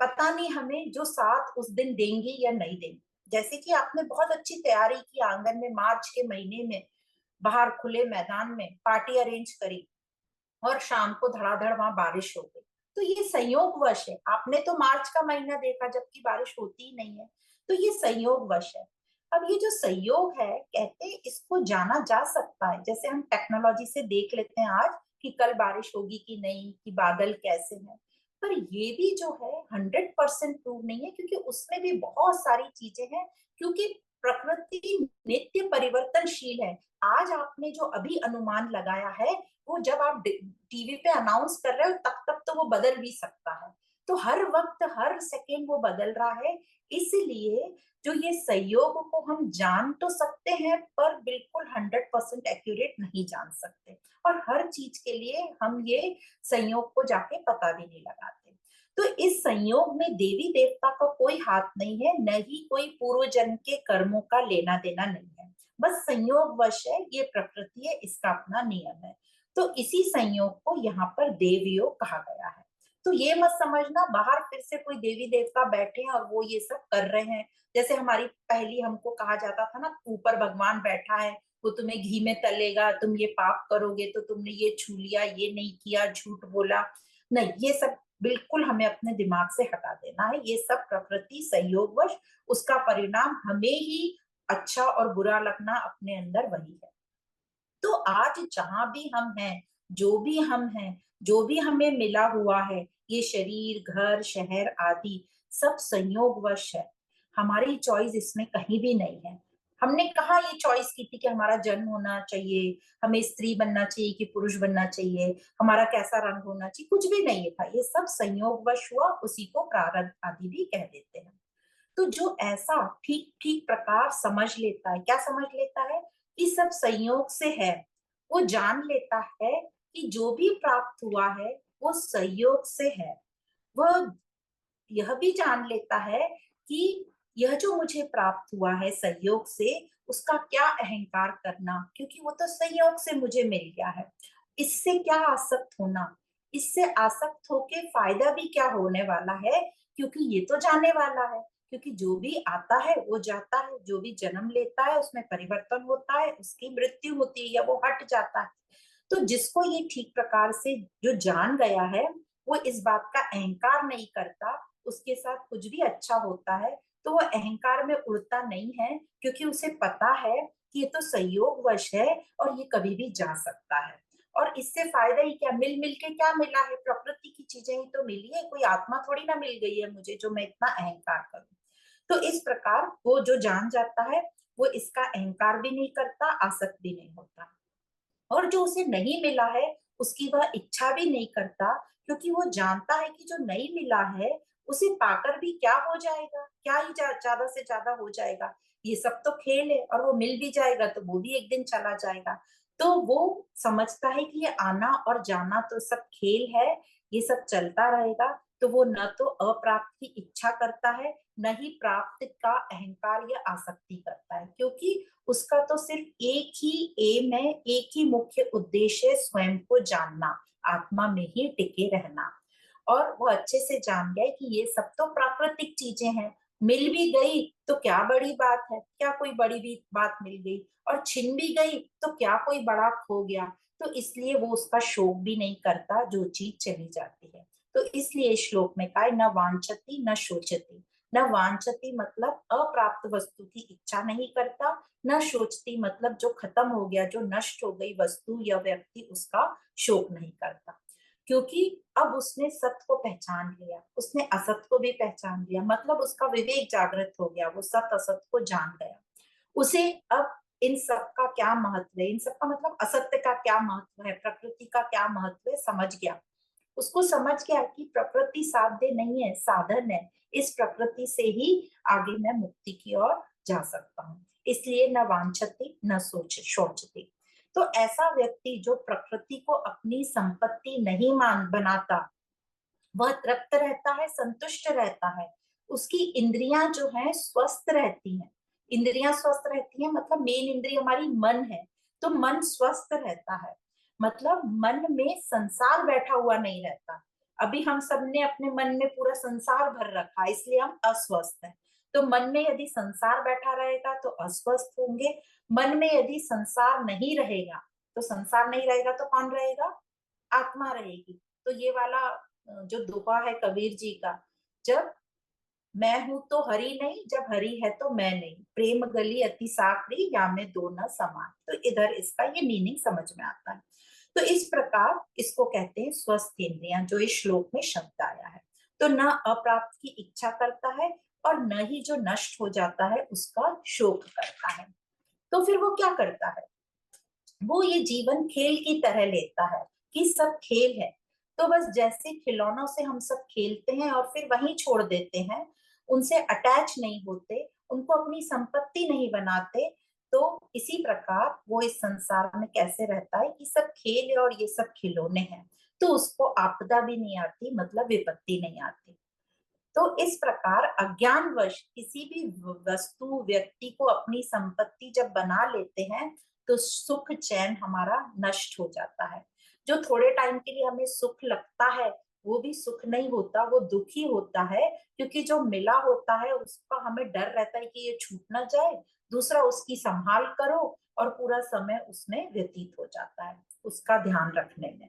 Speaker 1: पता नहीं हमें, जो साथ उस दिन देंगे या नहीं देंगे। जैसे कि आपने बहुत अच्छी तैयारी की आंगन में, मार्च के महीने में बाहर खुले मैदान में पार्टी अरेंज करी और शाम को धड़ाधड़ वहां बारिश हो गई। तो ये संयोगवश है। आपने तो मार्च का महीना देखा जबकि बारिश होती ही नहीं है। तो ये संयोगवश है। अब ये जो संयोग है, कहते हैं इसको जाना जा सकता है। जैसे हम टेक्नोलॉजी से देख लेते हैं आज कि कल बारिश होगी कि नहीं, कि बादल कैसे हैं। पर ये भी जो है 100% प्रूव नहीं है क्योंकि उसमें भी बहुत सारी चीजें हैं। क्योंकि प्रकृति नित्य परिवर्तनशील है। आज आपने जो अभी अनुमान लगाया है वो जब आप टीवी पे अनाउंस कर रहे हो तब तक तो वो बदल भी सकता है। तो हर वक्त हर सेकेंड वो बदल रहा है। इसलिए जो ये सहयोग को हम जान तो सकते हैं पर बिल्कुल 100% एक्यूरेट नहीं जान सकते। और हर चीज के लिए हम ये संयोग को जाके पता भी नहीं लगाते। तो इस संयोग में देवी देवता का कोई हाथ नहीं है, न ही कोई पूर्व जन्म के कर्मों का लेना देना नहीं है। बस संयोगवश है, ये प्रकृति है, इसका अपना नियम है। तो इसी संयोग को यहाँ पर देवयोग कहा गया है। तो ये मत समझना बाहर फिर से कोई देवी देवता बैठे हैं और वो ये सब कर रहे हैं। जैसे हमारी पहली हमको कहा जाता था ना, ऊपर भगवान बैठा है, वो तुम्हें घी में तलेगा, तुम ये पाप करोगे तो तुमने ये छू लिया, ये नहीं किया, झूठ बोला। नहीं, ये सब बिल्कुल हमें अपने दिमाग से हटा देना है। ये सब प्रकृति संयोगवश, उसका परिणाम हमें ही अच्छा और बुरा लगना अपने अंदर वही है। तो आज जहां भी हम हैं, जो भी हम हैं, जो भी हमें मिला हुआ है, ये शरीर, घर, शहर आदि सब संयोगवश है। हमारी चॉइस इसमें कहीं भी नहीं है। हमने कहा ये चॉइस की थी कि हमारा जन्म होना चाहिए, हमें स्त्री बनना चाहिए कि पुरुष बनना चाहिए, हमारा कैसा रंग होना चाहिए, कुछ भी नहीं था। ये सब संयोगवश हुआ, उसी को प्रारब्ध आदि भी कह देते हैं। तो जो ऐसा ठीक ठीक प्रकार समझ लेता है, क्या समझ लेता है कि सब संयोग से है, वो जान लेता है कि जो भी प्राप्त हुआ है वो संयोग से है। वह यह भी जान लेता है कि यह जो मुझे प्राप्त हुआ है संयोग से, उसका क्या अहंकार करना, क्योंकि वो तो संयोग से मुझे मिल गया है। इससे क्या आसक्त होना, इससे आसक्त होके फायदा भी क्या होने वाला है, क्योंकि ये तो जाने वाला है, क्योंकि जो भी आता है वो जाता है, जो भी जन्म लेता है उसमें परिवर्तन होता है, उसकी मृत्यु होती है या वो हट जाता है। तो जिसको ये ठीक प्रकार से जो जान गया है, वो इस बात का अहंकार नहीं करता, उसके साथ कुछ भी अच्छा होता है तो वो अहंकार में उड़ता नहीं है, क्योंकि उसे पता है कि ये तो संयोगवश है और ये कभी भी जा सकता है। और इससे फायदा ही क्या, मिल मिल के क्या मिला है, प्रकृति की चीजें ही तो मिली है, कोई आत्मा थोड़ी ना मिल गई है मुझे जो मैं इतना अहंकार करूं। तो इस प्रकार वो जो जान जाता है, वो इसका अहंकार भी नहीं करता, आसक्त भी नहीं होता। और जो उसे नहीं मिला है, उसकी वह इच्छा भी नहीं करता, क्योंकि वो जानता है कि जो नहीं मिला है उसे पाकर भी क्या हो जाएगा, क्या ही ज्यादा से ज्यादा हो जाएगा, ये सब तो खेल है, और वो मिल भी जाएगा तो वो भी एक दिन चला जाएगा। तो वो समझता है कि ये आना और जाना तो सब खेल है, ये सब चलता रहेगा। तो वो न तो अप्राप्त की इच्छा करता है, न ही प्राप्त का अहंकार या आसक्ति करता है, क्योंकि उसका तो सिर्फ एक ही एम है, एक ही मुख्य उद्देश्य है, स्वयं को जानना, आत्मा में ही टिके रहना। और वो अच्छे से जान गया कि ये सब तो प्राकृतिक चीजें हैं, मिल भी गई तो क्या बड़ी बात है, क्या कोई बड़ी भी बात मिल गई, और छिन भी गई तो क्या कोई बड़ा खो गया। तो इसलिए वो उसका शोक भी नहीं करता जो चीज चली जाती है। तो इसलिए श्लोक में कहा न वांछति न शोचति। न वांछति मतलब अप्राप्त वस्तु की इच्छा नहीं करता, न शोचती मतलब जो खत्म हो गया, जो नष्ट हो गई वस्तु या व्यक्ति, उसका शोक नहीं करता। क्योंकि अब उसने सत्य को पहचान लिया, उसने असत को भी पहचान लिया, मतलब उसका विवेक जागृत हो गया, वो सत्य असत को जान गया। उसे अब इन सब का क्या महत्व है, इन सब का मतलब असत्य का क्या महत्व है, प्रकृति का क्या महत्व है, समझ गया। उसको समझ गया कि प्रकृति साध्य नहीं है, साधन है। इस प्रकृति से ही आगे मैं मुक्ति की ओर जा सकता हूँ। इसलिए न वांछति न शोचति। तो ऐसा व्यक्ति जो प्रकृति को अपनी संपत्ति नहीं मान बनाता, वह तृप्त रहता है, संतुष्ट रहता है। उसकी इंद्रियां जो है स्वस्थ रहती हैं। इंद्रियां स्वस्थ रहती हैं मतलब मेन इंद्रिय हमारी मन है, तो मन स्वस्थ रहता है। मतलब मन में संसार बैठा हुआ नहीं रहता। अभी हम सबने अपने मन में पूरा संसार भर रखा है, इसलिए हम अस्वस्थ हैं। तो मन में यदि संसार बैठा रहेगा तो अस्वस्थ होंगे। मन में यदि संसार नहीं रहेगा, तो संसार नहीं रहेगा तो कौन रहेगा, आत्मा रहेगी। तो ये वाला जो दोहा है कबीर जी का, जब मैं हूं तो हरि नहीं, जब हरि है तो मैं नहीं, प्रेम गली अति साकरी या में दो न समान। तो इधर इसका ये मीनिंग समझ में आता है। तो इस प्रकार इसको कहते हैं स्वस्थ इंद्रियां, जो इस श्लोक में शब्द आया है। तो न अप्राप्त की इच्छा करता है और न ही जो नष्ट हो जाता है उसका शोक करता है। तो फिर वो क्या करता है, वो ये जीवन खेल की तरह लेता है कि सब खेल है। तो बस जैसे खिलौनों से हम सब खेलते हैं और फिर वहीं छोड़ देते हैं, उनसे अटैच नहीं होते, उनको अपनी संपत्ति नहीं बनाते, तो इसी प्रकार वो इस संसार में कैसे रहता है कि सब खेल है और ये सब खिलौने हैं। तो उसको आपदा भी नहीं आती, मतलब विपत्ति नहीं आती। तो इस प्रकार अज्ञानवश किसी भी वस्तु व्यक्ति को अपनी संपत्ति जब बना लेते हैं, तो सुख चैन हमारा नष्ट हो जाता है। जो थोड़े टाइम के लिए हमें सुख लगता है, वो भी सुख नहीं होता, वो दुख ही होता है। क्योंकि जो मिला होता है उसका हमें डर रहता है कि ये छूट ना जाए, दूसरा उसकी संभाल करो, और पूरा समय उसमें व्यतीत हो जाता है उसका ध्यान रखने में।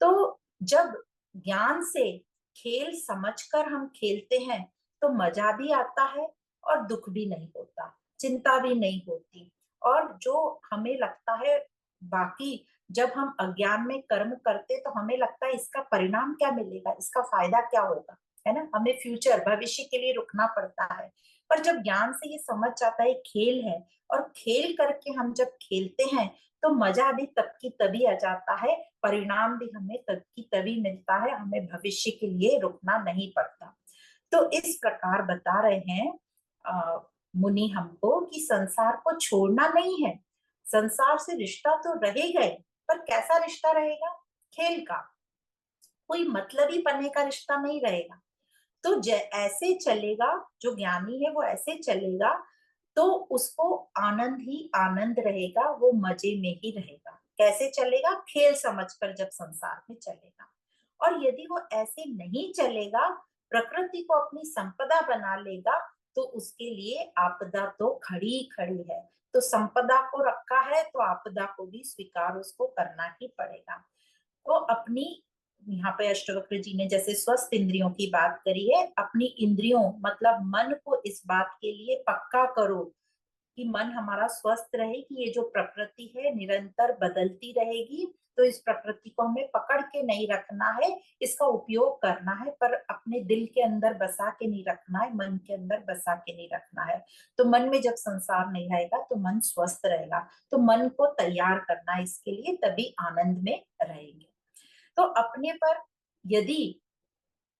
Speaker 1: तो जब ज्ञान से खेल समझकर हम खेलते हैं, तो मजा भी आता है और दुख भी नहीं होता, चिंता भी नहीं होती। और जो हमें लगता है, बाकी जब हम अज्ञान में कर्म करते तो हमें लगता है इसका परिणाम क्या मिलेगा, इसका फायदा क्या होगा, है ना, हमें फ्यूचर भविष्य के लिए रुकना पड़ता है। पर जब ज्ञान से ये समझ जाता है खेल है, और खेल करके हम जब खेलते हैं, तो मजा भी तब की तभी आ जाता है, परिणाम भी हमें तब की तभी मिलता है, हमें भविष्य के लिए रुकना नहीं पड़ता। तो इस प्रकार बता रहे हैं मुनि हमको कि संसार को छोड़ना नहीं है। संसार से रिश्ता तो रहेगा ही, पर कैसा रिश्ता रहेगा, खेल का, कोई मतलबी पन्ने का रिश्ता नहीं रहेगा। तो ऐसे चलेगा, जो ज्ञानी है वो ऐसे चलेगा, तो उसको आनंद ही आनंद रहेगा, वो मजे में ही रहेगा। कैसे चलेगा? खेल समझकर जब संसार में चलेगा। और यदि वो ऐसे नहीं चलेगा, प्रकृति को अपनी संपदा बना लेगा, तो उसके लिए आपदा तो खड़ी खड़ी है। तो संपदा को रखा है तो आपदा को भी स्वीकार उसको करना ही पड़ेगा। तो अपनी, यहाँ पे अष्टवक्र जी ने जैसे स्वस्थ इंद्रियों की बात करी है, अपनी इंद्रियों मतलब मन को इस बात के लिए पक्का करो कि मन हमारा स्वस्थ रहे, कि ये जो प्रकृति है निरंतर बदलती रहेगी, तो इस प्रकृति को हमें पकड़ के नहीं रखना है, इसका उपयोग करना है, पर अपने दिल के अंदर बसा के नहीं रखना है, मन के अंदर बसा के नहीं रखना है। तो मन में जब संसार नहीं रहेगा तो मन स्वस्थ रहेगा। तो मन को तैयार करना है इसके लिए, तभी आनंद में रहेंगे। तो अपने पर यदि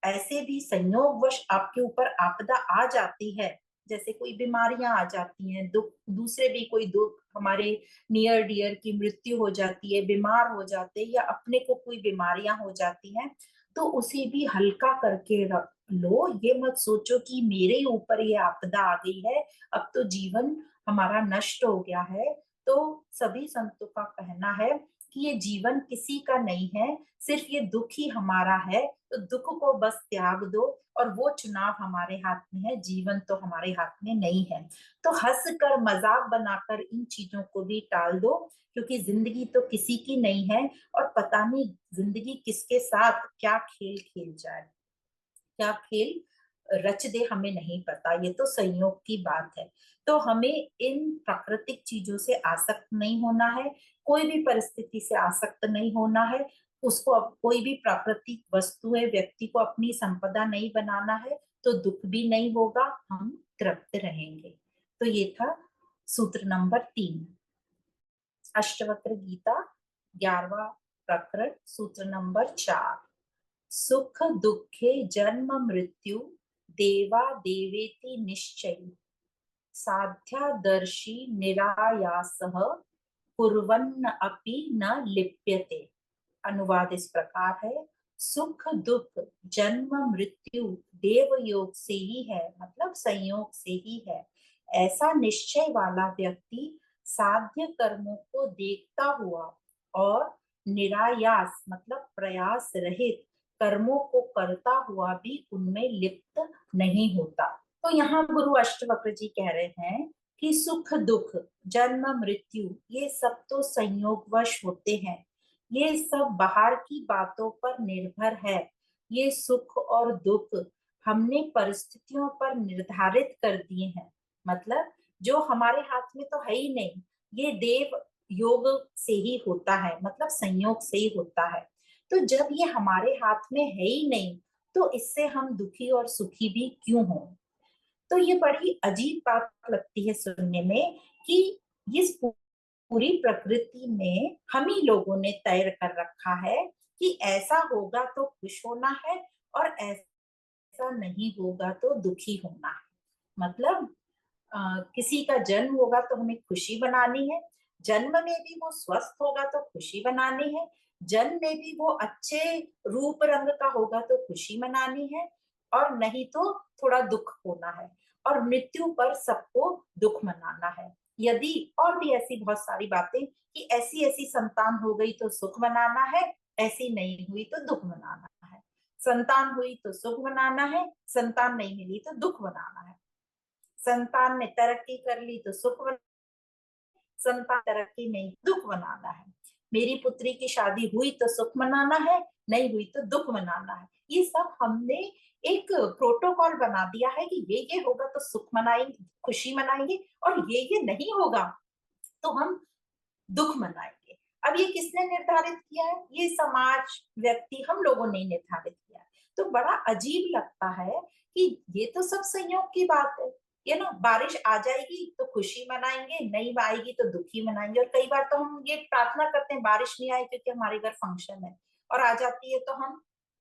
Speaker 1: ऐसे भी संयोगवश आपके ऊपर आपदा आ जाती है, जैसे कोई बीमारियां आ जाती हैं, दुख, दूसरे भी कोई दुख, हमारे नियर डियर की मृत्यु हो जाती है, बीमार हो जाते हैं, या अपने को कोई बीमारियां हो जाती हैं, तो उसे भी हल्का करके रख लो। ये मत सोचो कि मेरे ऊपर ये आपदा आ गई है, अब तो जीवन हमारा नष्ट हो गया है। तो सभी संतों का कहना है कि ये जीवन किसी का नहीं है, सिर्फ ये दुख ही हमारा है। तो दुख को बस त्याग दो, और वो चुनाव हमारे हाथ में है, जीवन तो हमारे हाथ में नहीं है। तो हंस कर मजाक बनाकर इन चीजों को भी टाल दो, क्योंकि जिंदगी तो किसी की नहीं है, और पता नहीं जिंदगी किसके साथ क्या खेल खेल जाए, क्या खेल रच दे, हमें नहीं पता। ये तो संयोग की बात है। तो हमें इन प्राकृतिक चीजों से आसक्त नहीं होना है, कोई भी परिस्थिति से आसक्त नहीं होना है। उसको अब कोई भी प्राकृतिक वस्तु है, व्यक्ति को अपनी संपदा नहीं बनाना है, तो दुख भी नहीं होगा, हम तृप्त रहेंगे। तो ये था सूत्र नंबर 3, अष्टवक्र गीता 11वां प्रकरण, सूत्र नंबर 4। सुख दुखे जन्म मृत्यु देवा देवेति निश्चय, साध्यादर्शी निरायासः कुर्वन्न अपि न लिप्यते। अनुवाद इस प्रकार है, सुख दुख जन्म मृत्यु देव योग से ही है, मतलब संयोग से ही है। ऐसा निश्चय वाला व्यक्ति साध्य कर्मों को देखता हुआ और निरायास मतलब प्रयास रहित कर्मों को करता हुआ भी उनमें लिप्त नहीं होता। तो यहाँ गुरु अष्टवक्र जी कह रहे हैं कि सुख दुख जन्म मृत्यु ये सब तो संयोगवश होते हैं, ये सब बाहर की बातों पर निर्भर है। ये सुख और दुख हमने परिस्थितियों पर निर्धारित कर दिए हैं, मतलब जो हमारे हाथ में तो है ही नहीं, ये देव योग से ही होता है, मतलब संयोग से ही होता है। तो जब ये हमारे हाथ में है ही नहीं, तो इससे हम दुखी और सुखी भी क्यों हो? तो ये बड़ी अजीब बात लगती है सुनने में, कि इस पूरी प्रकृति में हम ही लोगों ने तय कर रखा है कि ऐसा होगा तो खुश होना है, और ऐसा नहीं होगा तो दुखी होना है। मतलब किसी का जन्म होगा तो हमें खुशी बनानी है, जन्म में भी वो स्वस्थ होगा तो खुशी बनानी है, जन्म में भी वो अच्छे रूप रंग का होगा तो खुशी मनानी है, और नहीं तो थोड़ा दुख होना है, और मृत्यु पर सबको दुख मनाना है। यदि और भी ऐसी बहुत सारी बातें, कि ऐसी ऐसी संतान हो गई तो सुख मनाना है, ऐसी नहीं हुई तो दुख मनाना है, संतान हुई तो सुख मनाना है, संतान नहीं मिली तो दुख मनाना है, संतान ने तरक्की कर ली तो सुख, संतान तरक्की नहीं दुख मनाना है, मेरी पुत्री की शादी हुई तो सुख मनाना है, नहीं हुई तो दुख मनाना है। ये सब हमने एक प्रोटोकॉल बना दिया है कि ये होगा तो सुख मनाएंगे, खुशी मनाएंगे, और ये नहीं होगा तो हम दुख मनाएंगे। अब ये किसने निर्धारित किया है? ये समाज, व्यक्ति, हम लोगों ने निर्धारित किया है। तो बड़ा अजीब लगता है कि ये तो सब संयोग की बात है। ये ना, बारिश आ जाएगी तो खुशी मनाएंगे, नहीं आएगी तो दुखी मनाएंगे, और कई बार तो हम ये प्रार्थना करते हैं बारिश नहीं आए क्योंकि हमारे घर फंक्शन है, और आ जाती है तो हम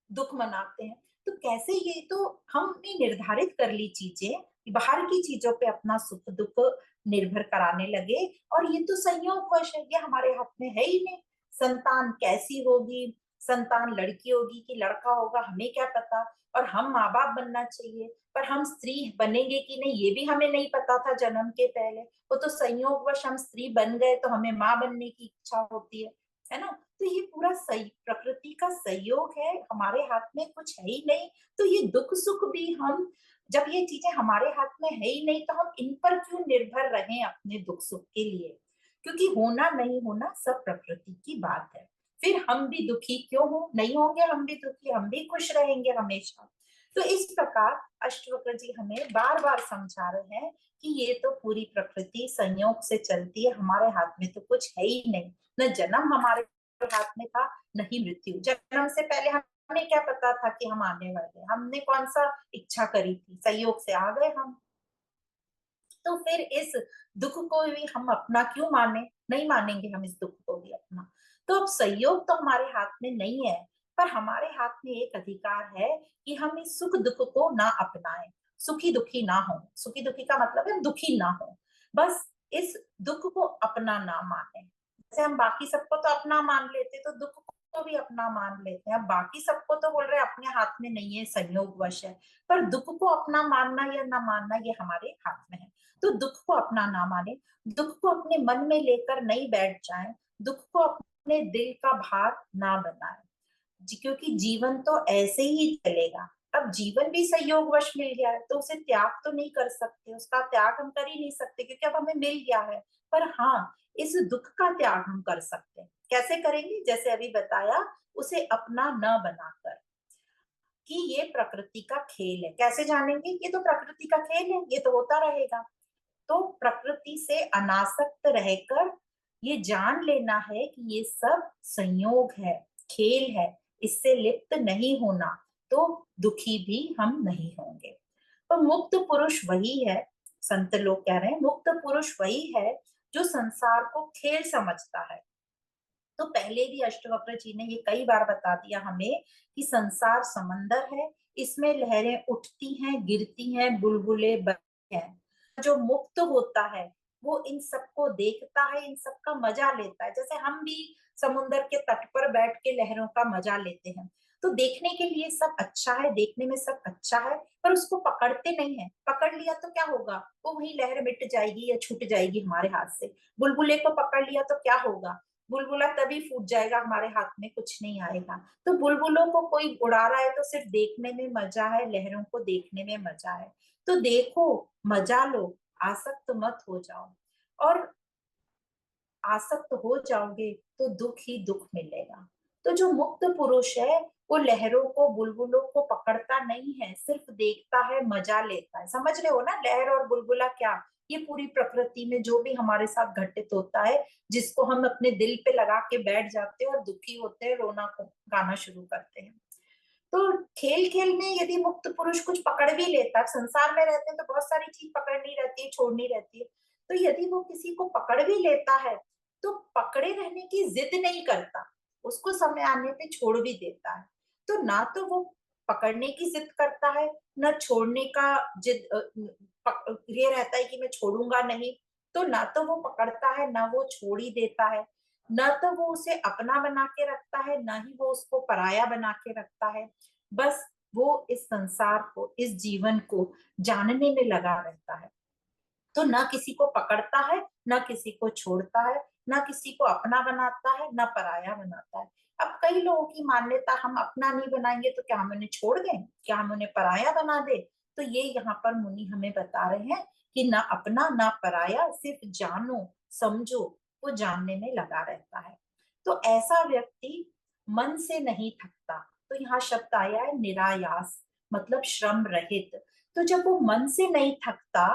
Speaker 1: दुख मनाते हैं। तो कैसे, ये तो हमने निर्धारित कर ली चीजें, बाहर की चीजों पे अपना सुख दुख निर्भर कराने लगे, और ये तो संयोगवश है, ये हमारे हाथ में है ही नहीं। संतान कैसी होगी, संतान लड़की होगी कि लड़का होगा हमें क्या पता, और हम माँ बाप बनना चाहिए, पर हम स्त्री बनेंगे कि नहीं ये भी हमें नहीं पता था जन्म के पहले। वो तो संयोगवश हम स्त्री बन गए तो हमें माँ बनने की इच्छा होती है ना। तो ये पूरा सही प्रकृति का सहयोग है, हमारे हाथ में कुछ है ही नहीं। तो ये दुख सुख भी हम, जब ये चीजें हमारे हाथ में है ही नहीं तो हम इन पर क्यों निर्भर रहें अपने दुख सुख के लिए, क्योंकि होना नहीं होना सब प्रकृति की बात है। फिर हम भी दुखी क्यों हो, नहीं होंगे हम भी दुखी, हम भी खुश रहेंगे हमेशा। तो इस प्रकार अष्टवक्र जी हमें बार बार समझा रहे हैं कि ये तो पूरी प्रकृति संयोग से चलती है, हमारे हाथ में तो कुछ है ही नहीं। न जन्म हमारे हाथ में था, नहीं मृत्यु। जन्म से पहले हमें क्या पता था कि हम आने वाले, हमने कौन सा इच्छा करी थी, संयोग से आ गए हम। तो फिर इस दुख को भी हम अपना क्यों माने, नहीं मानेंगे हम इस दुख को भी अपना। तो अब संयोग तो हमारे हाथ में नहीं है, पर हमारे हाथ में एक अधिकार है कि हम इस सुख दुख को ना अपनाएं, सुखी दुखी ना हो। सुखी दुखी का मतलब है दुखी ना हो, बस इस दुख को अपना ना माने। जैसे हम बाकी सबको तो अपना मान लेते, तो दुख को भी अपना मान लेते हैं। अब बाकी सबको तो बोल रहे हैं अपने हाथ में नहीं है, संयोग वश है, पर दुख को अपना मानना या ना मानना ये हमारे हाथ में है। तो दुख को अपना ना माने, दुख को अपने मन में लेकर नहीं बैठ जाएं, दुख को अपने दिल का भार ना बनाएं। क्योंकि जीवन तो ऐसे ही चलेगा। अब जीवन भी संयोगवश मिल गया है तो उसे त्याग तो नहीं कर सकते, उसका त्याग हम कर ही नहीं सकते क्योंकि अब हमें मिल गया है। पर हाँ, इस दुख का त्याग हम कर सकते हैं। कैसे करेंगे, जैसे अभी बताया, उसे अपना न बनाकर, कि ये प्रकृति का खेल है। कैसे जानेंगे, ये तो प्रकृति का खेल है, ये तो होता रहेगा। तो प्रकृति से अनासक्त रहकर ये जान लेना है कि ये सब संयोग है, खेल है, इससे लिप्त नहीं होना, तो दुखी भी हम नहीं होंगे। तो मुक्त पुरुष वही है, संत लोग कह रहे हैं मुक्त पुरुष वही है जो संसार को खेल समझता है। तो पहले भी अष्टवक्र जी ने ये कई बार बता दिया हमें कि संसार समंदर है, इसमें लहरें उठती हैं, गिरती हैं, बुलबुले बनते हैं। जो मुक्त होता है वो इन सबको देखता है, इन सबका मजा लेता है। जैसे हम भी समुन्द्र के तट पर बैठ के लहरों का मजा लेते हैं, तो देखने के लिए सब अच्छा है, देखने में सब अच्छा है, पर उसको पकड़ते नहीं है। पकड़ लिया तो क्या होगा, वो वही लहर मिट जाएगी या छूट जाएगी हमारे हाथ से। बुलबुले को पकड़ लिया तो क्या होगा, बुलबुला तभी फूट जाएगा, हमारे हाथ में कुछ नहीं आएगा। तो बुलबुलों को कोई उड़ा रहा है तो सिर्फ देखने में मजा है, लहरों को देखने में मजा है। तो देखो, मजा लो, आसक्त मत हो जाओ। और आसक्त हो जाओगे तो दुख ही दुख मिलेगा। तो जो मुक्त पुरुष है वो लहरों को, बुलबुलों को पकड़ता नहीं है, सिर्फ देखता है, मजा लेता है। समझ रहे हो ना, लहर और बुलबुला क्या, ये पूरी प्रकृति में जो भी हमारे साथ घटित होता है, जिसको हम अपने दिल पे लगा के बैठ जाते हैं और दुखी होते हैं, रोना गाना शुरू करते हैं। तो खेल खेल में यदि मुक्त पुरुष कुछ पकड़ भी लेता है, संसार में रहते हैं तो बहुत सारी चीज पकड़नी रहती है, छोड़नी रहती है। तो यदि वो किसी को पकड़ भी लेता है तो पकड़े रहने की जिद नहीं करता, उसको समय आने पे छोड़ भी देता है। तो ना तो वो पकड़ने की जिद करता है, ना छोड़ने का जिद ये रहता है कि मैं छोड़ूंगा नहीं। तो ना तो वो पकड़ता है, ना वो छोड़ ही देता है, न तो वो उसे अपना बना के रखता है, ना ही वो उसको पराया बना के रखता है। बस वो इस संसार को, इस जीवन को जानने में लगा रहता है। तो ना किसी को पकड़ता है, ना किसी को छोड़ता है, ना किसी को अपना बनाता है, ना पराया बनाता है। अब कई लोगों की मान्यता, हम अपना नहीं बनाएंगे तो क्या हम उन्हें छोड़ दें, क्या हम उन्हें पराया बना दे। तो ये यहाँ पर मुनि हमें बता रहे हैं कि ना अपना ना पराया, सिर्फ जानो समझो, वो जानने में लगा रहता है। तो ऐसा व्यक्ति मन से नहीं थकता। तो यहाँ शब्द आया है निरायास, मतलब श्रम रहित। तो जब वो मन से नहीं थकता,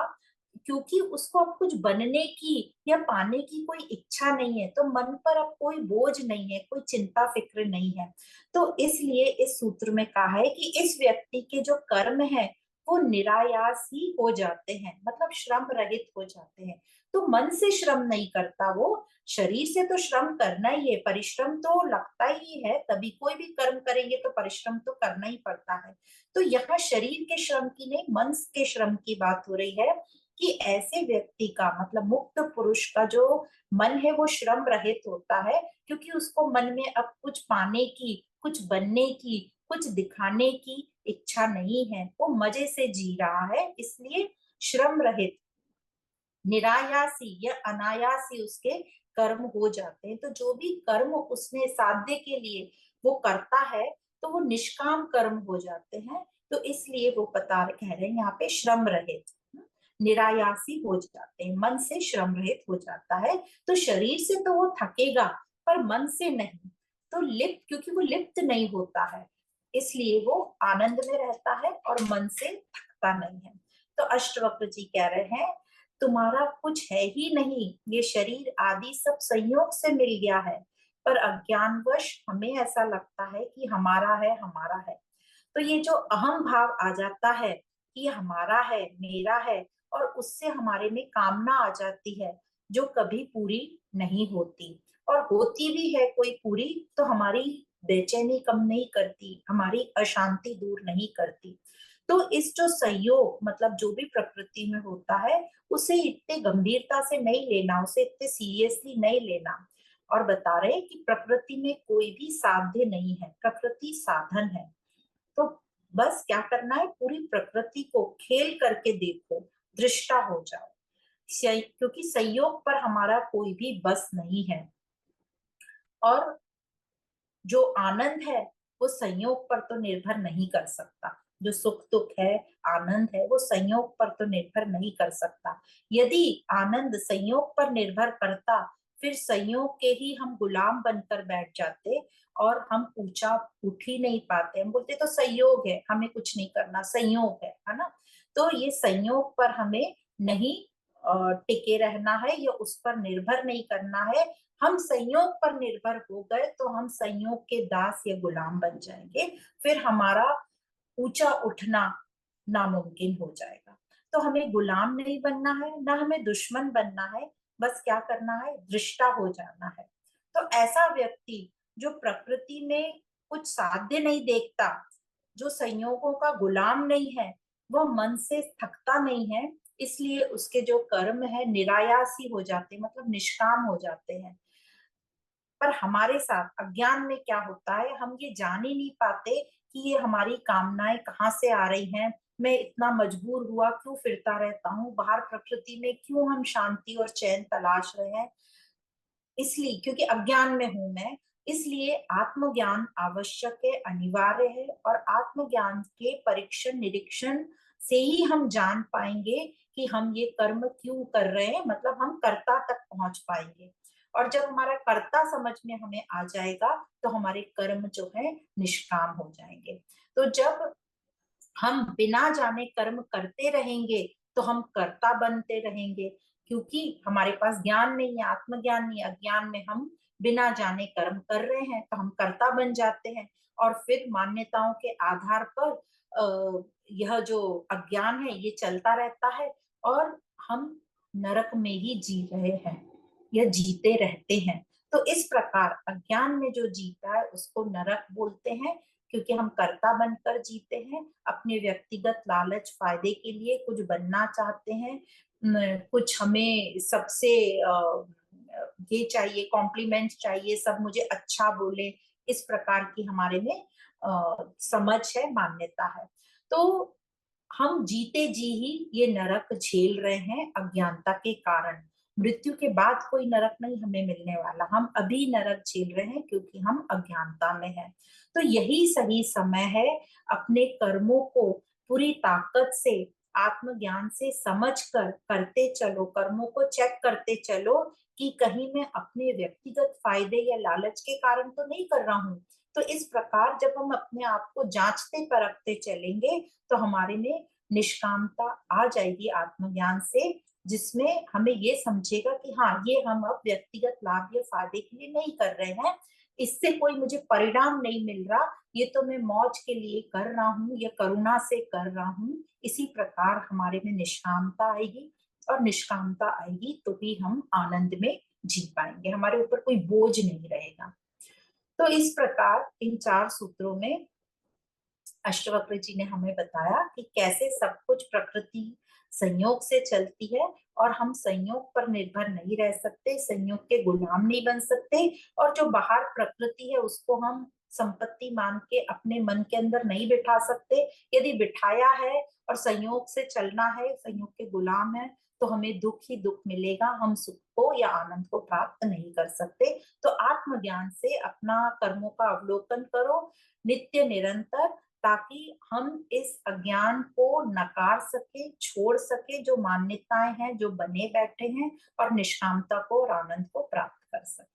Speaker 1: क्योंकि उसको अब कुछ बनने की या पाने की कोई इच्छा नहीं है, तो मन पर अब कोई बोझ नहीं है, कोई चिंता फिक्र नहीं है। तो इसलिए इस सूत्र में कहा है कि इस व्यक्ति के जो कर्म है वो निरायास ही हो जाते हैं, मतलब श्रम रहित हो जाते हैं। तो मन से श्रम नहीं करता वो, शरीर से तो श्रम करना ही है, परिश्रम तो लगता ही है, तभी कोई भी कर्म करेंगे तो परिश्रम तो करना ही पड़ता है। तो यहाँ शरीर के श्रम की नहीं, मन के श्रम की बात हो रही है कि ऐसे व्यक्ति का, मतलब मुक्त पुरुष का जो मन है वो श्रम रहित होता है, क्योंकि उसको मन में अब कुछ पाने की, कुछ बनने की, कुछ दिखाने की इच्छा नहीं है, वो मजे से जी रहा है, इसलिए श्रम रहित, निरायासी या अनायासी उसके कर्म हो जाते हैं। तो जो भी कर्म उसने साध्य के लिए वो करता है, तो वो निष्काम कर्म हो जाते हैं। तो इसलिए वो कह रहे हैं यहाँ पे श्रम रहित, निरायासी हो जाते हैं, मन से श्रम रहित हो जाता है। तो शरीर से तो वो थकेगा, पर मन से नहीं। तो लिप्त, क्योंकि वो लिप्त नहीं होता है, इसलिए वो आनंद में रहता है और मन से थकता नहीं है। तो अष्टवक्र जी कह रहे हैं, तुम्हारा कुछ है ही नहीं, ये शरीर आदि सब संयोग से मिल गया है, पर अज्ञानवश हमें ऐसा लगता है कि हमारा है, हमारा है। तो ये जो अहम भाव आ जाता है कि ये हमारा है, मेरा है, और उससे हमारे में कामना आ जाती है, जो कभी पूरी नहीं होती, और होती भी है कोई पूरी तो हमारी बेचैनी कम नहीं करती, हमारी अशांति दूर नहीं करती। तो इस जो संयोग, मतलब जो भी प्रकृति में होता है, उसे इतने गंभीरता से नहीं लेना, उसे इतने सीरियसली नहीं लेना। और बता रहे हैं कि प्रकृति में कोई भी साध्य नहीं है, प्रकृति साधन है। तो बस क्या करना है, पूरी प्रकृति को खेल करके देखो, दृष्टा हो जाओ, क्योंकि संयोग पर हमारा कोई भी बस नहीं है। और जो आनंद है वो संयोग पर तो निर्भर नहीं कर सकता, जो सुख दुख है, आनंद है, वो संयोग पर तो निर्भर नहीं कर सकता। यदि आनंद संयोग पर निर्भर करता, फिर संयोग के ही हम गुलाम बनकर बैठ जाते, और हम ऊंचा उठ ही नहीं पाते। हम बोलते तो संयोग है, हमें कुछ नहीं करना, संयोग है ना। तो ये संयोग पर हमें नहीं टिके रहना है, या उस पर निर्भर नहीं करना है। हम संयोग पर निर्भर हो गए तो हम संयोग के दास या गुलाम बन जाएंगे, फिर हमारा ऊंचा उठना नामुमकिन हो जाएगा। तो हमें गुलाम नहीं बनना है, ना हमें दुश्मन बनना है, बस क्या करना है, दृष्टा हो जाना है। तो ऐसा व्यक्ति जो प्रकृति में कुछ साध्य नहीं देखता, जो संयोगों का गुलाम नहीं है, वह मन से थकता नहीं है, इसलिए उसके जो कर्म है निरायासी हो जाते, मतलब निष्काम हो जाते हैं। पर हमारे साथ अज्ञान में क्या होता है, हम ये जान ही नहीं पाते कि ये हमारी कामनाएं कहाँ से आ रही हैं, मैं इतना मजबूर हुआ क्यों फिरता रहता हूँ बाहर प्रकृति में, क्यों हम शांति और चैन तलाश रहे हैं, इसलिए क्योंकि अज्ञान में हूं मैं। इसलिए आत्मज्ञान आवश्यक है, अनिवार्य है, और आत्मज्ञान के परीक्षण निरीक्षण से ही हम जान पाएंगे कि हम ये कर्म क्यों कर रहे हैं, मतलब हम कर्ता तक पहुंच पाएंगे। और जब हमारा कर्ता समझ में हमें आ जाएगा, तो हमारे कर्म जो है निष्काम हो जाएंगे। तो जब हम बिना जाने कर्म करते रहेंगे, तो हम कर्ता बनते रहेंगे, क्योंकि हमारे पास ज्ञान नहीं है, आत्मज्ञान नहीं है, अज्ञान में हम बिना जाने कर्म कर रहे हैं, तो हम कर्ता बन जाते हैं। और फिर मान्यताओं के आधार पर यह जो अज्ञान है ये चलता रहता है, और हम नरक में ही जी रहे हैं, या जीते रहते हैं। तो इस प्रकार अज्ञान में जो जीता है उसको नरक बोलते हैं, क्योंकि हम कर्ता बनकर जीते हैं, अपने व्यक्तिगत लालच फायदे के लिए कुछ बनना चाहते हैं, कुछ हमें सबसे ये चाहिए, कॉम्प्लीमेंट चाहिए, सब मुझे अच्छा बोले, इस प्रकार की हमारे में समझ है, मान्यता है। तो हम जीते जी ही ये नरक झेल रहे हैं अज्ञानता के कारण। मृत्यु के बाद कोई नरक नहीं हमें मिलने वाला, हम अभी नरक झेल रहे हैं क्योंकि हम अज्ञानता में हैं। तो यही सही समय है, अपने कर्मों को पूरी ताकत से आत्मज्ञान से समझ कर करते चलो, कर्मों को चेक करते चलो कि कहीं मैं अपने व्यक्तिगत फायदे या लालच के कारण तो नहीं कर रहा हूँ। तो इस प्रकार जब हम अपने आप को जांचते परखते चलेंगे, तो हमारे में निष्कामता आ जाएगी आत्मज्ञान से, जिसमें हमें ये समझेगा कि हाँ, ये हम अब व्यक्तिगत लाभ या फायदे के लिए नहीं कर रहे हैं, इससे कोई मुझे परिणाम नहीं मिल रहा, ये तो मैं मौज के लिए कर रहा हूँ या करुणा से कर रहा हूँ। इसी प्रकार हमारे में निष्कामता आएगी, और निष्कामता आएगी तो भी हम आनंद में जी पाएंगे, हमारे ऊपर कोई बोझ नहीं रहेगा। तो इस प्रकार इन 4 सूत्रों में अष्टवक्र जी ने हमें बताया कि कैसे सब कुछ प्रकृति संयोग से चलती है, और हम संयोग पर निर्भर नहीं रह सकते, संयोग के गुलाम नहीं बन सकते, और जो बाहर प्रकृति है उसको हम संपत्ति मान के अपने मन के अंदर नहीं बिठा सकते। यदि बिठाया है और संयोग से चलना है, संयोग के गुलाम है, तो हमें दुख ही दुख मिलेगा, हम सुख को या आनंद को प्राप्त नहीं कर सकते। तो आत्मज्ञान से अपना कर्मों का अवलोकन करो नित्य निरंतर, ताकि हम इस अज्ञान को नकार सके, छोड़ सके, जो मान्यताएं हैं जो बने बैठे हैं, और निष्कामता को और आनंद को प्राप्त कर सके।